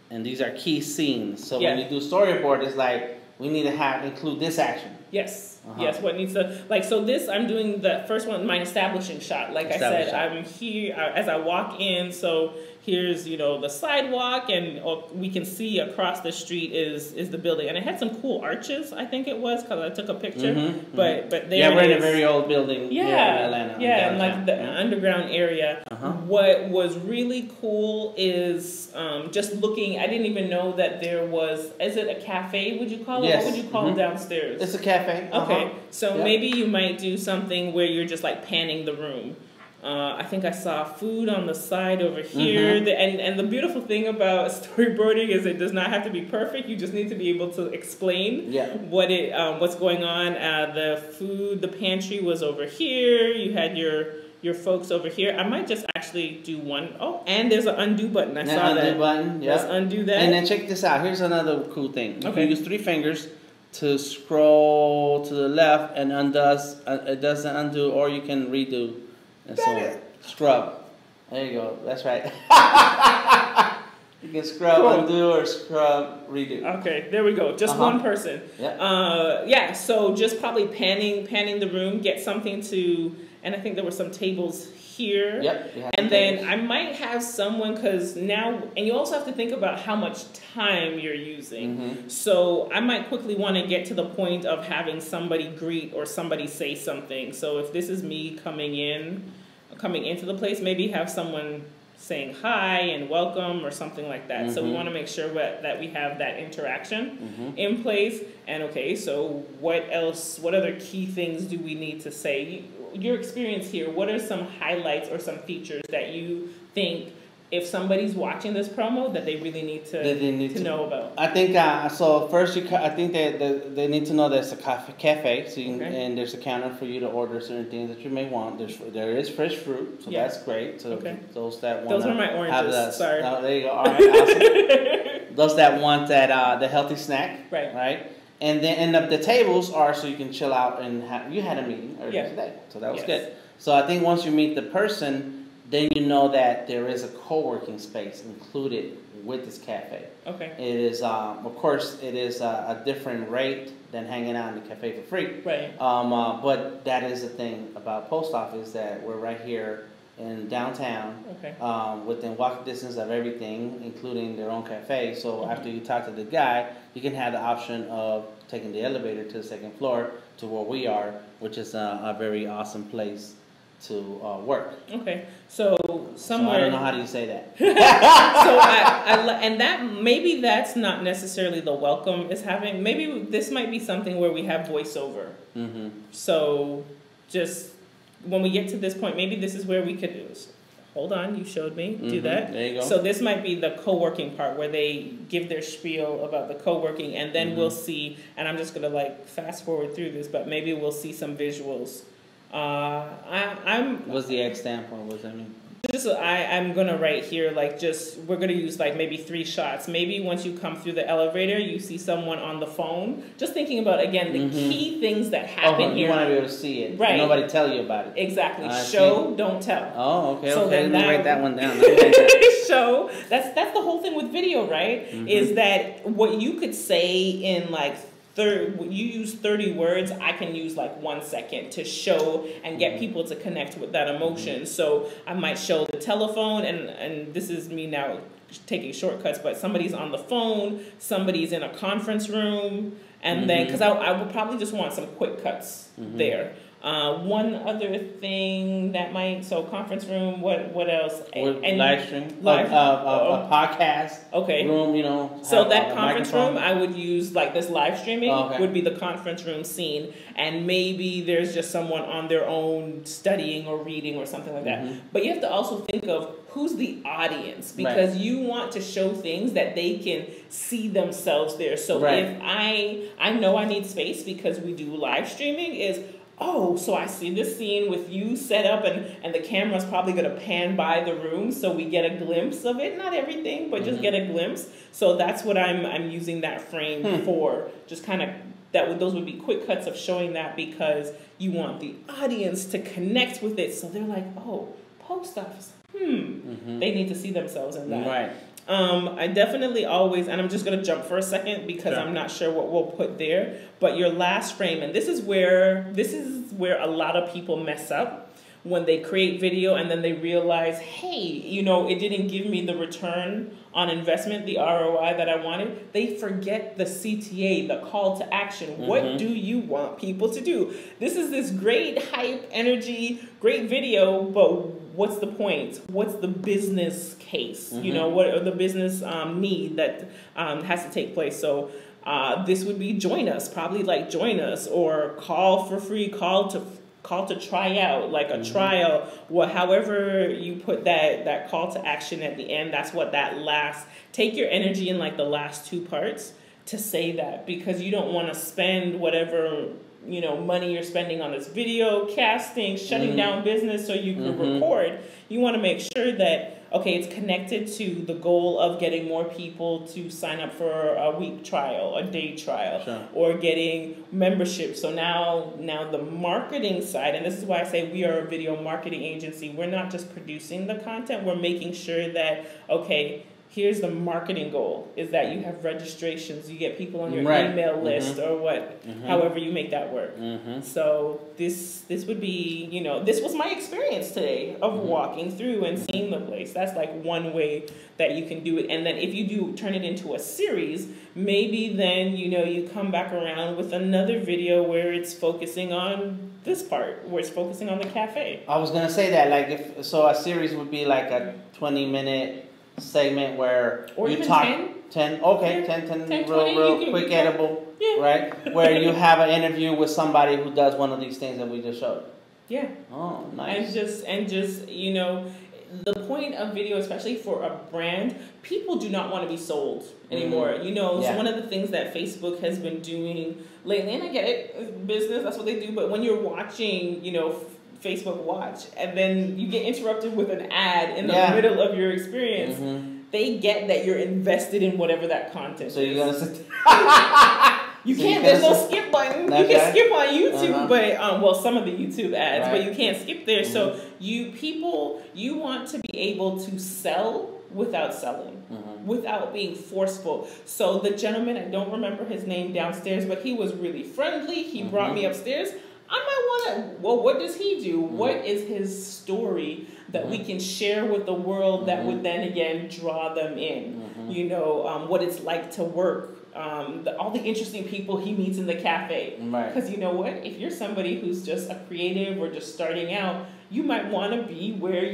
And these are key scenes. So when you do storyboard, it's like, we need to include this action. Yes. Yes, what needs to, like, so this, I'm doing the first one, my establishing shot. Like I said, I'm here as I walk in, so here's, the sidewalk, and we can see across the street is the building. And it had some cool arches, I think it was, because I took a picture. But there we're in a very old building here in Atlanta. Yeah, and like the underground area. What was really cool is just looking, I didn't even know that there was, is it a cafe, would you call it? Yes. What would you call it downstairs? It's a cafe. Okay, so maybe you might do something where you're just like panning the room. I think I saw food on the side over here. And the beautiful thing about storyboarding is it does not have to be perfect. You just need to be able to explain what's going on. The pantry was over here. You had your folks over here. I might just actually do one. Oh, and there's an undo button. I saw that. Undo button, yeah. Let's undo that. And then check this out. Here's another cool thing. You can use 3 fingers to scroll to the left, and it does the undo, or you can redo. And so scrub. There you go. That's right. You can scrub, undo, or scrub, redo. Okay, there we go. Just one person. Yeah. Yeah. So just probably panning the room, get something to, and I think there were some tables here. Yep. And then I might have someone, because now, and you also have to think about how much time you're using. So I might quickly want to get to the point of having somebody greet or somebody say something. So if this is me coming into the place, maybe have someone saying hi and welcome or something like that. So we want to make sure that we have that interaction in place. And okay, so what other key things do we need to say? Your experience here, what are some highlights or some features that you think, if somebody's watching this promo, that they really need to know about? I think so. First, I think they need to know there's a cafe, so you can, and there's a counter for you to order certain things that you may want. There is fresh fruit, so that's great. So those that want, those were my oranges. Sorry. There you go. All right, awesome. Those that want the healthy snack, right? And then the tables are so you can chill out and you had a meeting earlier today, so that was good. So I think once you meet the person, then you know that there is a co-working space included with this cafe. Okay. It is, of course, it is a different rate than hanging out in the cafe for free. Right. But that is the thing about Post Office, that we're right here in downtown, within walking distance of everything, including their own cafe. So after you talk to the guy, you can have the option of taking the elevator to the second floor to where we are, which is a very awesome place to work. Okay, so somewhere. So I don't know how do you say that. And that maybe that's not necessarily the welcome is having. Maybe this might be something where we have voiceover. So just when we get to this point, maybe this is where we could do this. Hold on, you showed me. Do that. There you go. So this might be the co-working part where they give their spiel about the co-working, and then we'll see. And I'm just gonna like fast forward through this, but maybe we'll see some visuals. What's the X standpoint? What does that mean? I'm gonna write here we're gonna use like maybe 3 shots. Maybe once you come through the elevator, you see someone on the phone. Just thinking about again the key things that happen here. You want to be able to see it, right? Nobody tell you about it. Exactly. Show, don't tell. Oh, okay. So okay. Let me write that one down. Show. That's the whole thing with video, right? Is that what you could say in like. You use 30 words, I can use like 1 second to show and get people to connect with that emotion. So I might show the telephone, and this is me now taking shortcuts, but somebody's on the phone, somebody's in a conference room, and then, because I would probably just want some quick cuts there. One other thing that might, so conference room, what else? And live stream, a podcast room, you know. So that conference room, I would use like this live streaming would be the conference room scene, and maybe there's just someone on their own studying or reading or something like that. But you have to also think of who's the audience, because you want to show things that they can see themselves there. So if I know I need space because we do live streaming oh, so I see this scene with you set up, and the camera's probably going to pan by the room so we get a glimpse of it. Not everything, but just get a glimpse. So that's what I'm using that frame for. Just kind of, those would be quick cuts of showing that, because you want the audience to connect with it. So they're like, oh, post office. They need to see themselves in that. Right. I definitely always, and I'm just going to jump for a second because I'm not sure what we'll put there, but your last frame, and this is where a lot of people mess up when they create video and then they realize, hey, you know, it didn't give me the return on investment, the ROI that I wanted. They forget the CTA, the call to action. What do you want people to do? This is this great hype, energy, great video, but what's the point? What's the business case? You know, what are the business need that has to take place? So this would be join us, probably like join us, or call for free, call to try out, like a trial, however you put that call to action at the end. That's what take your energy in like the last 2 parts to say that, because you don't want to spend whatever money you're spending on this video casting, shutting down business so you can record. You want to make sure that, okay, it's connected to the goal of getting more people to sign up for a week trial, a day trial, or getting membership. So now the marketing side, and this is why I say we are a video marketing agency. We're not just producing the content. We're making sure that, okay, here's the marketing goal, is that you have registrations, you get people on your email list or however you make that work. So this would be, this was my experience today of walking through and seeing the place. That's like one way that you can do it. And then if you do turn it into a series, maybe then, you come back around with another video where it's focusing on this part, where it's focusing on the cafe. I was going to say that, like, a series would be like a 20-minute segment where or you even talk 10, okay, 10 real quick edible, right? Where you have an interview with somebody who does one of these things that we just showed. Yeah. Oh, nice. And just the point of video, especially for a brand, people do not want to be sold anymore. So one of the things that Facebook has been doing lately, and I get it, it's business, that's what they do, but when you're watching, Facebook Watch, and then you get interrupted with an ad in the middle of your experience, they get that you're invested in whatever that content is. So you're going to sit You can't, there's no skip button. You can skip on YouTube, but, some of the YouTube ads, but you can't skip there. So you want to be able to sell without selling, without being forceful. So the gentleman, I don't remember his name downstairs, but he was really friendly. He brought me upstairs. I might want to, what does he do? What is his story that we can share with the world that would then again draw them in? What it's like to work, all the interesting people he meets in the cafe. Because you know what? If you're somebody who's just a creative or just starting out, you might want to be where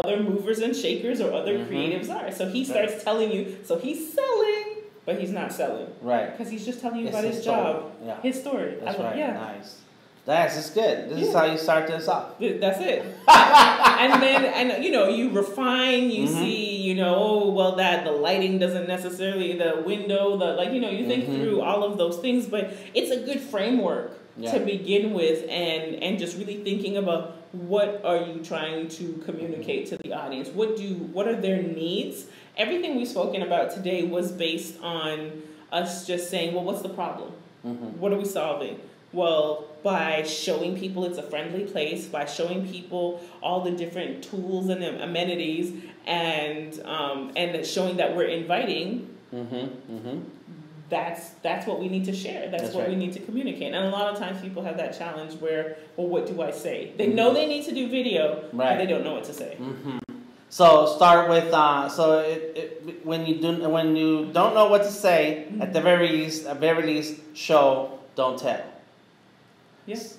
other movers and shakers or other creatives are. So he starts telling you, so he's selling, but he's not selling. Right. Because he's just telling you about his job, his story. That's right. Nice. That's good. This is how you start this off. That's it. And then, you refine, you see, that the lighting doesn't necessarily, the window, you think through all of those things, but it's a good framework to begin with, and just really thinking about what are you trying to communicate to the audience? What are their needs? Everything we've spoken about today was based on us just saying, well, what's the problem? What are we solving? Well, by showing people it's a friendly place, by showing people all the different tools and amenities, and showing that we're inviting, that's what we need to share. That's what we need to communicate. And a lot of times people have that challenge where, well, what do I say? They know they need to do video, but they don't know what to say. So start with when you don't know what to say, at the very least, show, don't tell. Yes.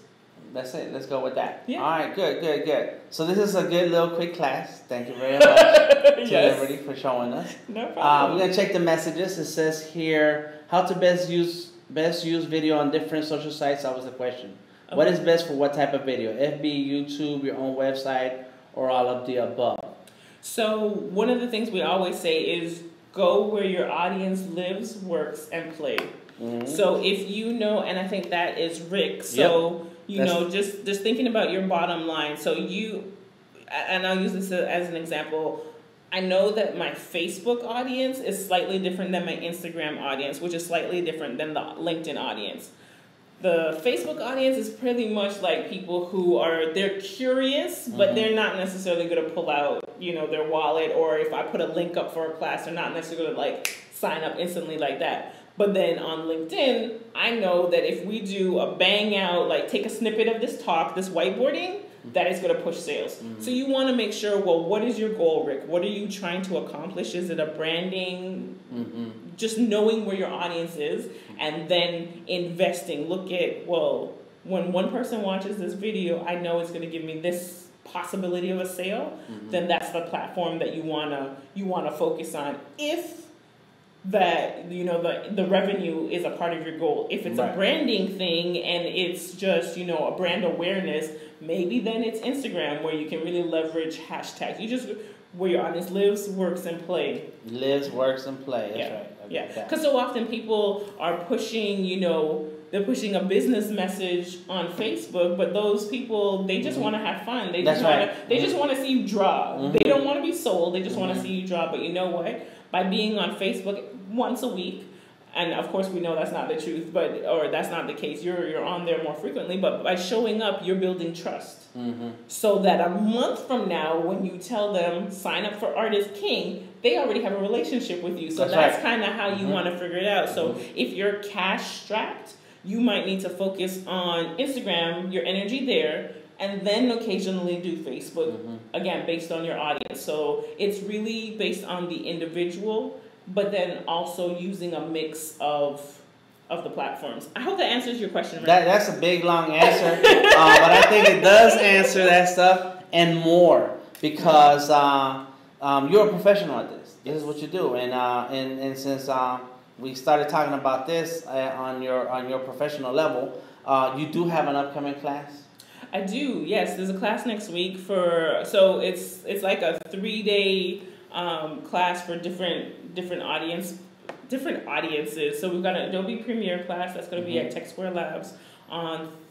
That's it. Let's go with that. Yeah. All right. Good. So this is a good little quick class. Thank you very much to everybody for showing us. No problem. We're gonna check the messages. It says here how to best use video on different social sites. That was the question. Okay. What is best for what type of video? FB, YouTube, your own website, or all of the above? So one of the things we always say is go where your audience lives, works, and plays. So if and I think that is Rick. So just thinking about your bottom line. So and I'll use this as an example. I know that my Facebook audience is slightly different than my Instagram audience, which is slightly different than the LinkedIn audience. The Facebook audience is pretty much like people who they're curious, but they're not necessarily going to pull out, their wallet, or if I put a link up for a class, they're not necessarily going to sign up instantly like that. But then on LinkedIn, I know that if we do a bang out, take a snippet of this talk, this whiteboarding, that is going to push sales. So you want to make sure, well, what is your goal, Rick? What are you trying to accomplish? Is it a branding? Just knowing where your audience is, and then investing. Look at, well, when one person watches this video, I know it's going to give me this possibility of a sale. Then that's the platform that you wanna focus on. If that the revenue is a part of your goal. If it's a branding thing and it's just a brand awareness, maybe then it's Instagram, where you can really leverage hashtags. Where your audience lives, works, and play. Lives, works, and play. That's right. Yeah, because so often people are pushing, they're pushing a business message on Facebook, but those people, they just want to have fun. They just want to see you draw. They don't want to be sold. They just want to see you draw. But you know what? By being on Facebook once a week, and of course we know that's not the truth, or that's not the case. You're on there more frequently, but by showing up, you're building trust. So that a month from now, when you tell them sign up for Artist King, they already have a relationship with you. So that's kind of how you want to figure it out. So if you're cash strapped, you might need to focus on Instagram, your energy there, and then occasionally do Facebook, again, based on your audience. So it's really based on the individual, but then also using a mix of the platforms. I hope that answers your question. Right? That's a big, long answer, but I think it does answer that stuff and more, because you're a professional at this. This is what you do, and since we started talking about this on your professional level, you do have an upcoming class. I do. Yes, there's a class next week so it's like a 3-day class for different audiences. So we've got an Adobe Premiere class that's going to be at Tech Square Labs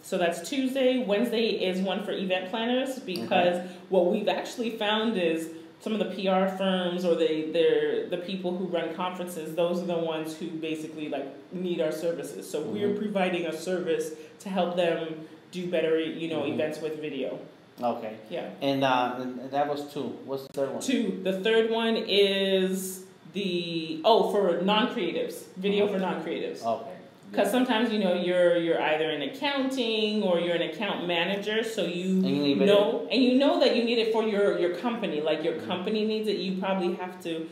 so that's Tuesday. Wednesday is one for event planners, because what we've actually found is some of the PR firms or the people who run conferences, those are the ones who basically need our services. So we're providing a service to help them do better, events with video. Okay. Yeah. And that was 2. What's the third one? 2. The third one is for non-creatives, video for non-creatives. Okay. Because sometimes you're either in accounting or you're an account manager, so you know that you need it for your company. Like your company needs it, you probably have to.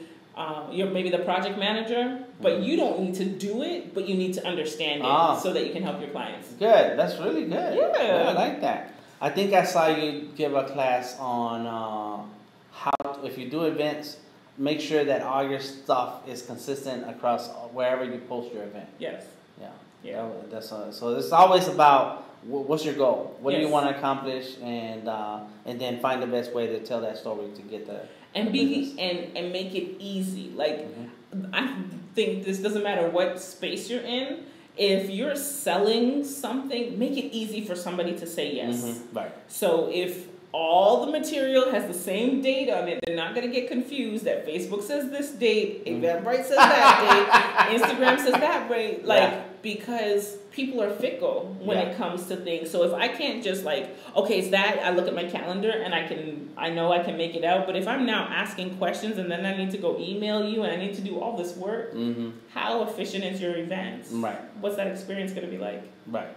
You're maybe the project manager, but you don't need to do it, but you need to understand it so that you can help your clients. Good, that's really good. Yeah, I like that. I think I saw you give a class on if you do events, make sure that all your stuff is consistent across wherever you post your event. Yes. Yeah. So it's always about what's your goal, what do you want to accomplish, and then find the best way to tell that story to get the and make it easy. I think this doesn't matter what space you're in. If you're selling something, make it easy for somebody to say yes. Right. So if all the material has the same date on it, they're not going to get confused that Facebook says this date, Eventbrite says that date, Instagram says that date, because people are fickle when it comes to things. So if I can't just okay, it's that, I look at my calendar and I know I can make it out, but if I'm now asking questions and then I need to go email you and I need to do all this work, how efficient is your event? Right. What's that experience going to be like? Right.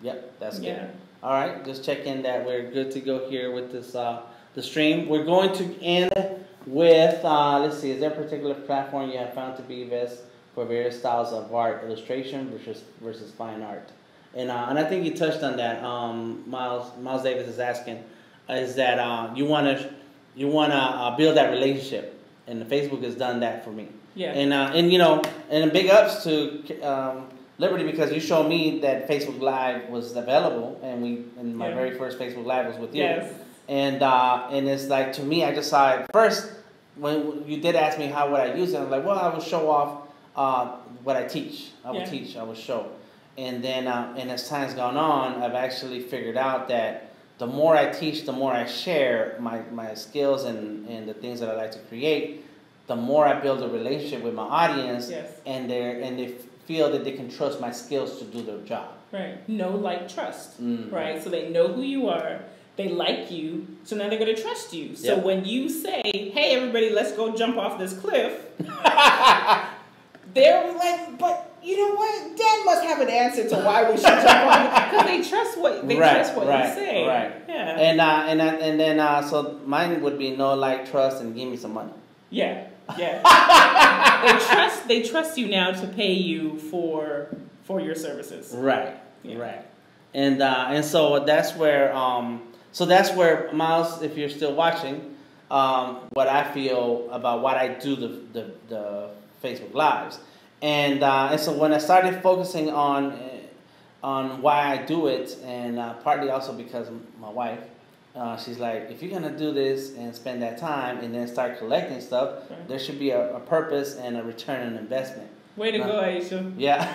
Yep, that's good. Yeah. All right, just check in that we're good to go here with this the stream. We're going to end with, let's see, is there a particular platform you have found to be best for various styles of art, illustration versus fine art? And I think you touched on that. Miles Davis is asking, is that you want to build that relationship, and Facebook has done that for me. Yeah. And big ups to Liberty, because you showed me that Facebook Live was available, and my very first Facebook Live was with you. Yes. And it's like, to me, I just saw it first when you did ask me how would I use it. I'm like, well, I will show off what I teach. I will show. And then and as time's gone on, I've actually figured out that the more I teach, the more I share my skills and the things that I like to create, the more I build a relationship with my audience, and they feel that they can trust my skills to do their job. Right. Know, like, trust. Right. So they know who you are. They like you. So now they're going to trust you. So when you say, "Hey, everybody, let's go jump off this cliff," they're like, "But you know what? Dan must have an answer to why we should jump off," because they trust what you say. Right. Yeah. And then so mine would be know, like, trust, and give me some money. Yeah. They trust you now to pay you for your services. Right. And so that's where Miles, if you're still watching, what I feel about why I do the Facebook Lives, and so when I started focusing on why I do it, and partly also because my wife. She's like, if you're going to do this and spend that time and then start collecting stuff, there should be a purpose and a return on investment. Way to go, Aisha. Yeah.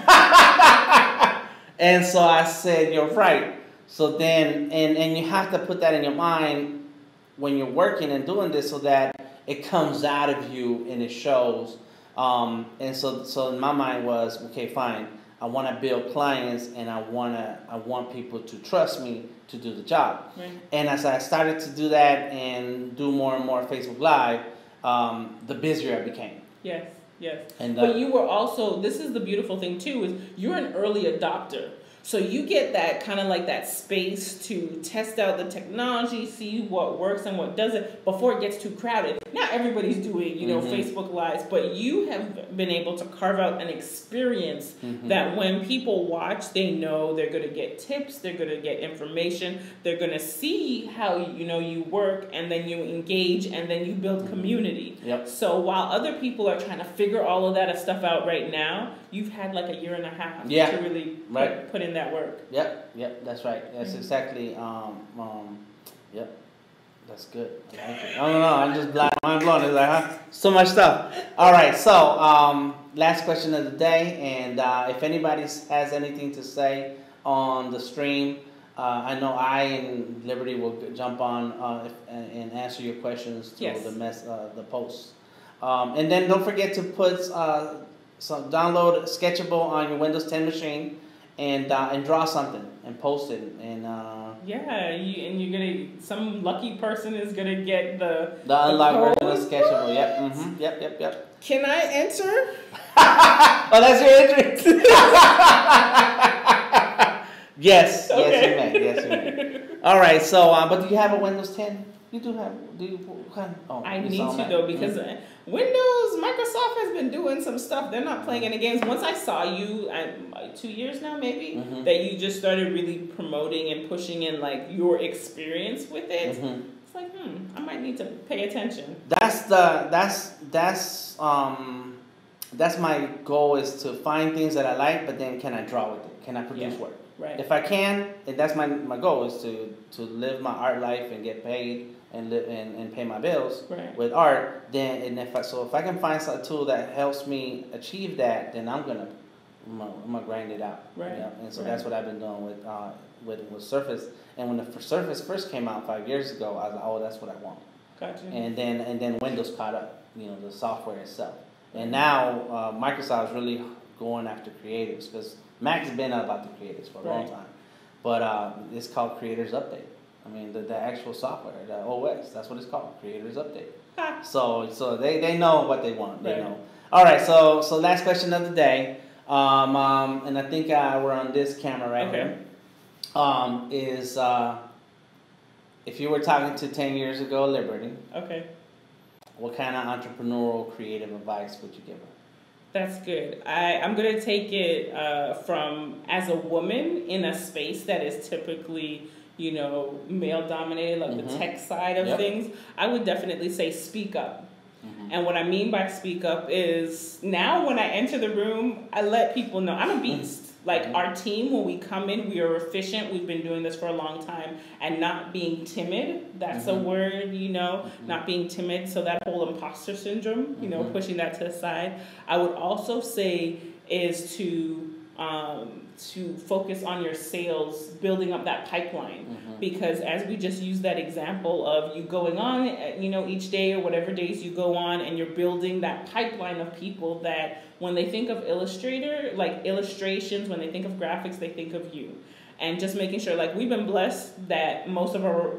And so I said, you're right. So then, and you have to put that in your mind when you're working and doing this so that it comes out of you and it shows. And so in my mind was, okay, fine. I want to build clients and I want people to trust me to do the job. Right. And as I started to do that and do more and more Facebook Live, the busier I became. Yes. Yes. And, but you were also, this is the beautiful thing too, is you're an early adopter. So you get that kind of like that space to test out the technology, see what works and what doesn't before it gets too crowded. Not everybody's doing, Facebook Lives, but you have been able to carve out an experience that when people watch, they know they're going to get tips, they're going to get information, they're going to see how you work, and then you engage, and then you build community. Yep. So while other people are trying to figure all of that stuff out right now, you've had like a year and a half to really put in that work. Yep, that's right. That's exactly, yep, that's good. I like it. I don't know, I'm just mind blown. It's like, huh? So much stuff. All right, so last question of the day, and if anybody has anything to say on the stream, I know I and Liberty will jump on and answer your questions through the posts. And then don't forget to put download Sketchable on your Windows 10 machine and draw something and post it and you're gonna, some lucky person is gonna get the unlocked version of Sketchable. Yep. Can I enter? Oh, that's your entry. Yes, okay. yes you may. All right, so but do you have a Windows 10? You do have. Do you? I need to though, because Windows, Microsoft has been doing some stuff. They're not playing any games. Once I saw you, 2 years now maybe, that you just started really promoting and pushing in like your experience with it. It's like, I might need to pay attention. That's my goal, is to find things that I like, but then can I draw with it? Can I produce work? Right. If I can, and that's my goal, is to live my art life and get paid and live and pay my bills with art. Then if I can find a tool that helps me achieve that, then I'm gonna grind it out. Right. And so that's what I've been doing with Surface. And when the Surface first came out 5 years ago, I was like, oh, that's what I want. Gotcha. And then Windows caught up. The software itself. And now Microsoft is really going after creatives, because Mac's been about the creatives for a long time. But it's called Creators Update. I mean, the actual software, the OS, that's what it's called, Creators Update. So they know what they want. They know. All right, so last question of the day, and I think we're on this camera here, is if you were talking to 10 years ago, Liberty, what kind of entrepreneurial creative advice would you give her? That's good. I'm going to take it from, as a woman in a space that is typically, male dominated, like the tech side of things. I would definitely say speak up. And what I mean by speak up is, now when I enter the room, I let people know I'm a beast. Like our team, when we come in, we are efficient. We've been doing this for a long time, and not being timid. That's a word, not being timid. So that whole imposter syndrome, pushing that to the side. I would also say is to focus on your sales, building up that pipeline. Because as we just used that example of you going on, each day or whatever days you go on, and you're building that pipeline of people that when they think of illustrations, when they think of graphics, they think of you. And just making sure, like, we've been blessed that most of our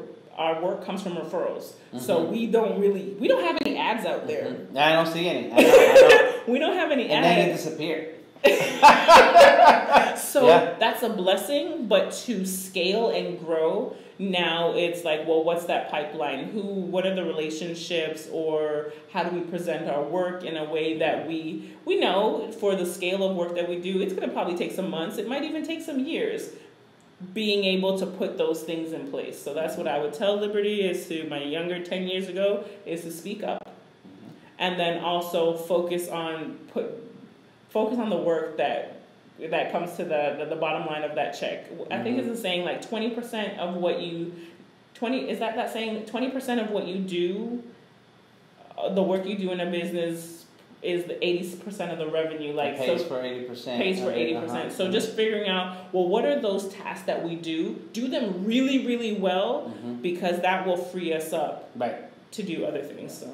work comes from referrals. So we don't have any ads out there. I don't see any. I don't. We don't have any ads. And then they disappear. So that's a blessing, but to scale and grow, now it's like, well, what's that pipeline? What are the relationships, or how do we present our work in a way that we know for the scale of work that we do, it's going to probably take some months. It might even take some years, being able to put those things in place. So that's what I would tell Liberty, is to my younger 10 years ago, is to speak up. And then also focus on the work that comes to the bottom line of that check. I think it's a saying, like 20% of what you, is that saying 20% of what you do, the work you do in a business is the 80% of the revenue. Like, pays for 80%. Pays for 80%. So just figuring out, well, what are those tasks that we do? Do them really, really well, because that will free us up to do other things. So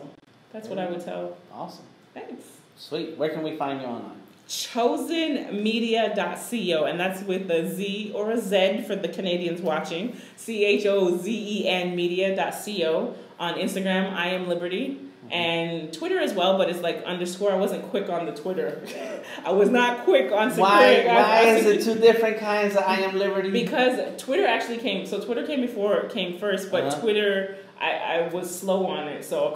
that's what I would tell. Awesome. Thanks. Sweet. Where can we find you online? chosenmedia.co, and that's with a Z or a Z for the Canadians watching. CHOZEN media.co. On Instagram, I am Liberty. And Twitter as well, but it's like underscore. I wasn't quick on the Twitter. I was not quick on Why is it two different kinds of I am Liberty? Because Twitter actually came. So Twitter came first, but Twitter, I was slow on it. So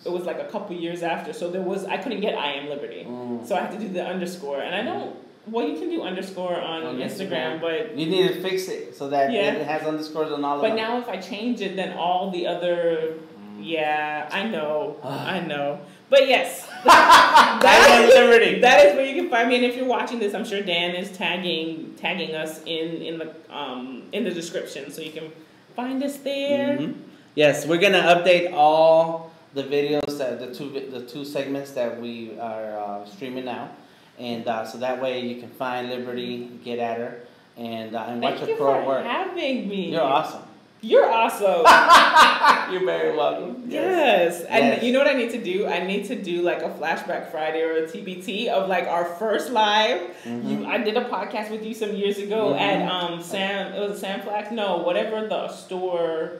it was like a couple years after. So I couldn't get I am Liberty. So I had to do the underscore. And I don't, well, you can do underscore on Instagram, but you need to fix it so that it has underscores on all of them. But now if I change it, then all the other... Yeah, I know. But yes, that is where you can find me. And if you're watching this, I'm sure Dan is tagging us in the description, so you can find us there. Yes, we're gonna update all the videos the two segments that we are streaming now, and so that way you can find Liberty, get at her, and watch her pro work. Thank you for having me. You're awesome. You're awesome. You're very welcome. Yes. And you know what I need to do? I need to do like a Flashback Friday or a TBT of like our first live. I did a podcast with you some years ago at Sam. It was Sam Flax. No, whatever the store.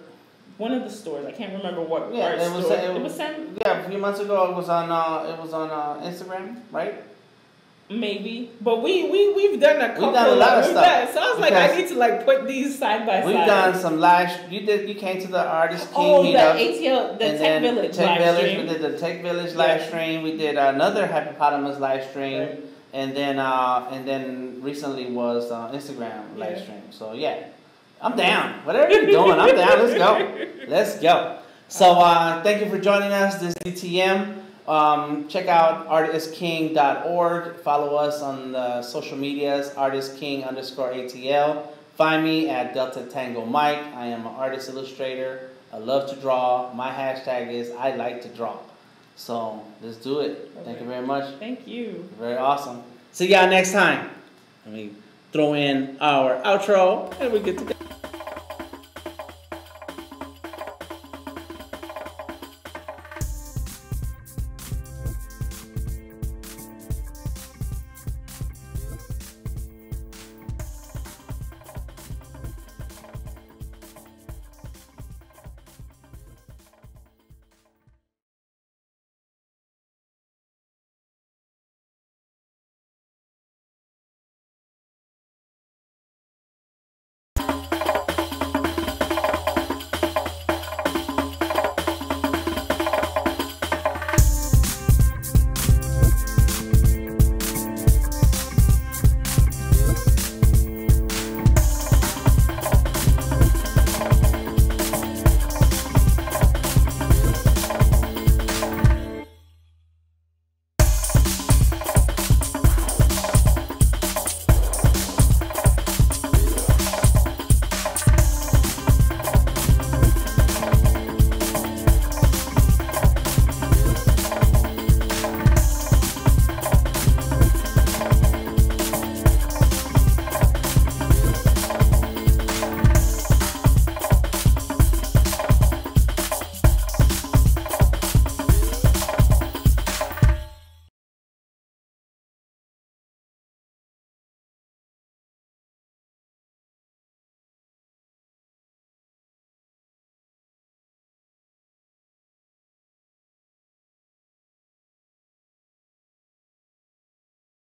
One of the stores. I can't remember what store. It was Sam. Yeah, a few months ago it was on Instagram, right? Maybe, but we've done a couple. We've done a lot of stuff. So I was like, I need to like put these side by side. We've done some live. You came to the Artist King meetup. ATL, the Tech Village live stream. We did the Tech Village live stream. We did another Hippopotamus live stream, and then recently was Instagram live stream. So yeah, I'm down. Whatever you're doing, I'm down. Let's go. So thank you for joining us. This is DTM. Check out artistking.org. Follow us on the social medias, artistking_ATL. Find me at Delta Tango Mike. I am an artist illustrator. I love to draw. My hashtag is I like to draw. So let's do it. Okay. Thank you very much. Thank you. Very awesome. See y'all next time. Let me throw in our outro and we get to go.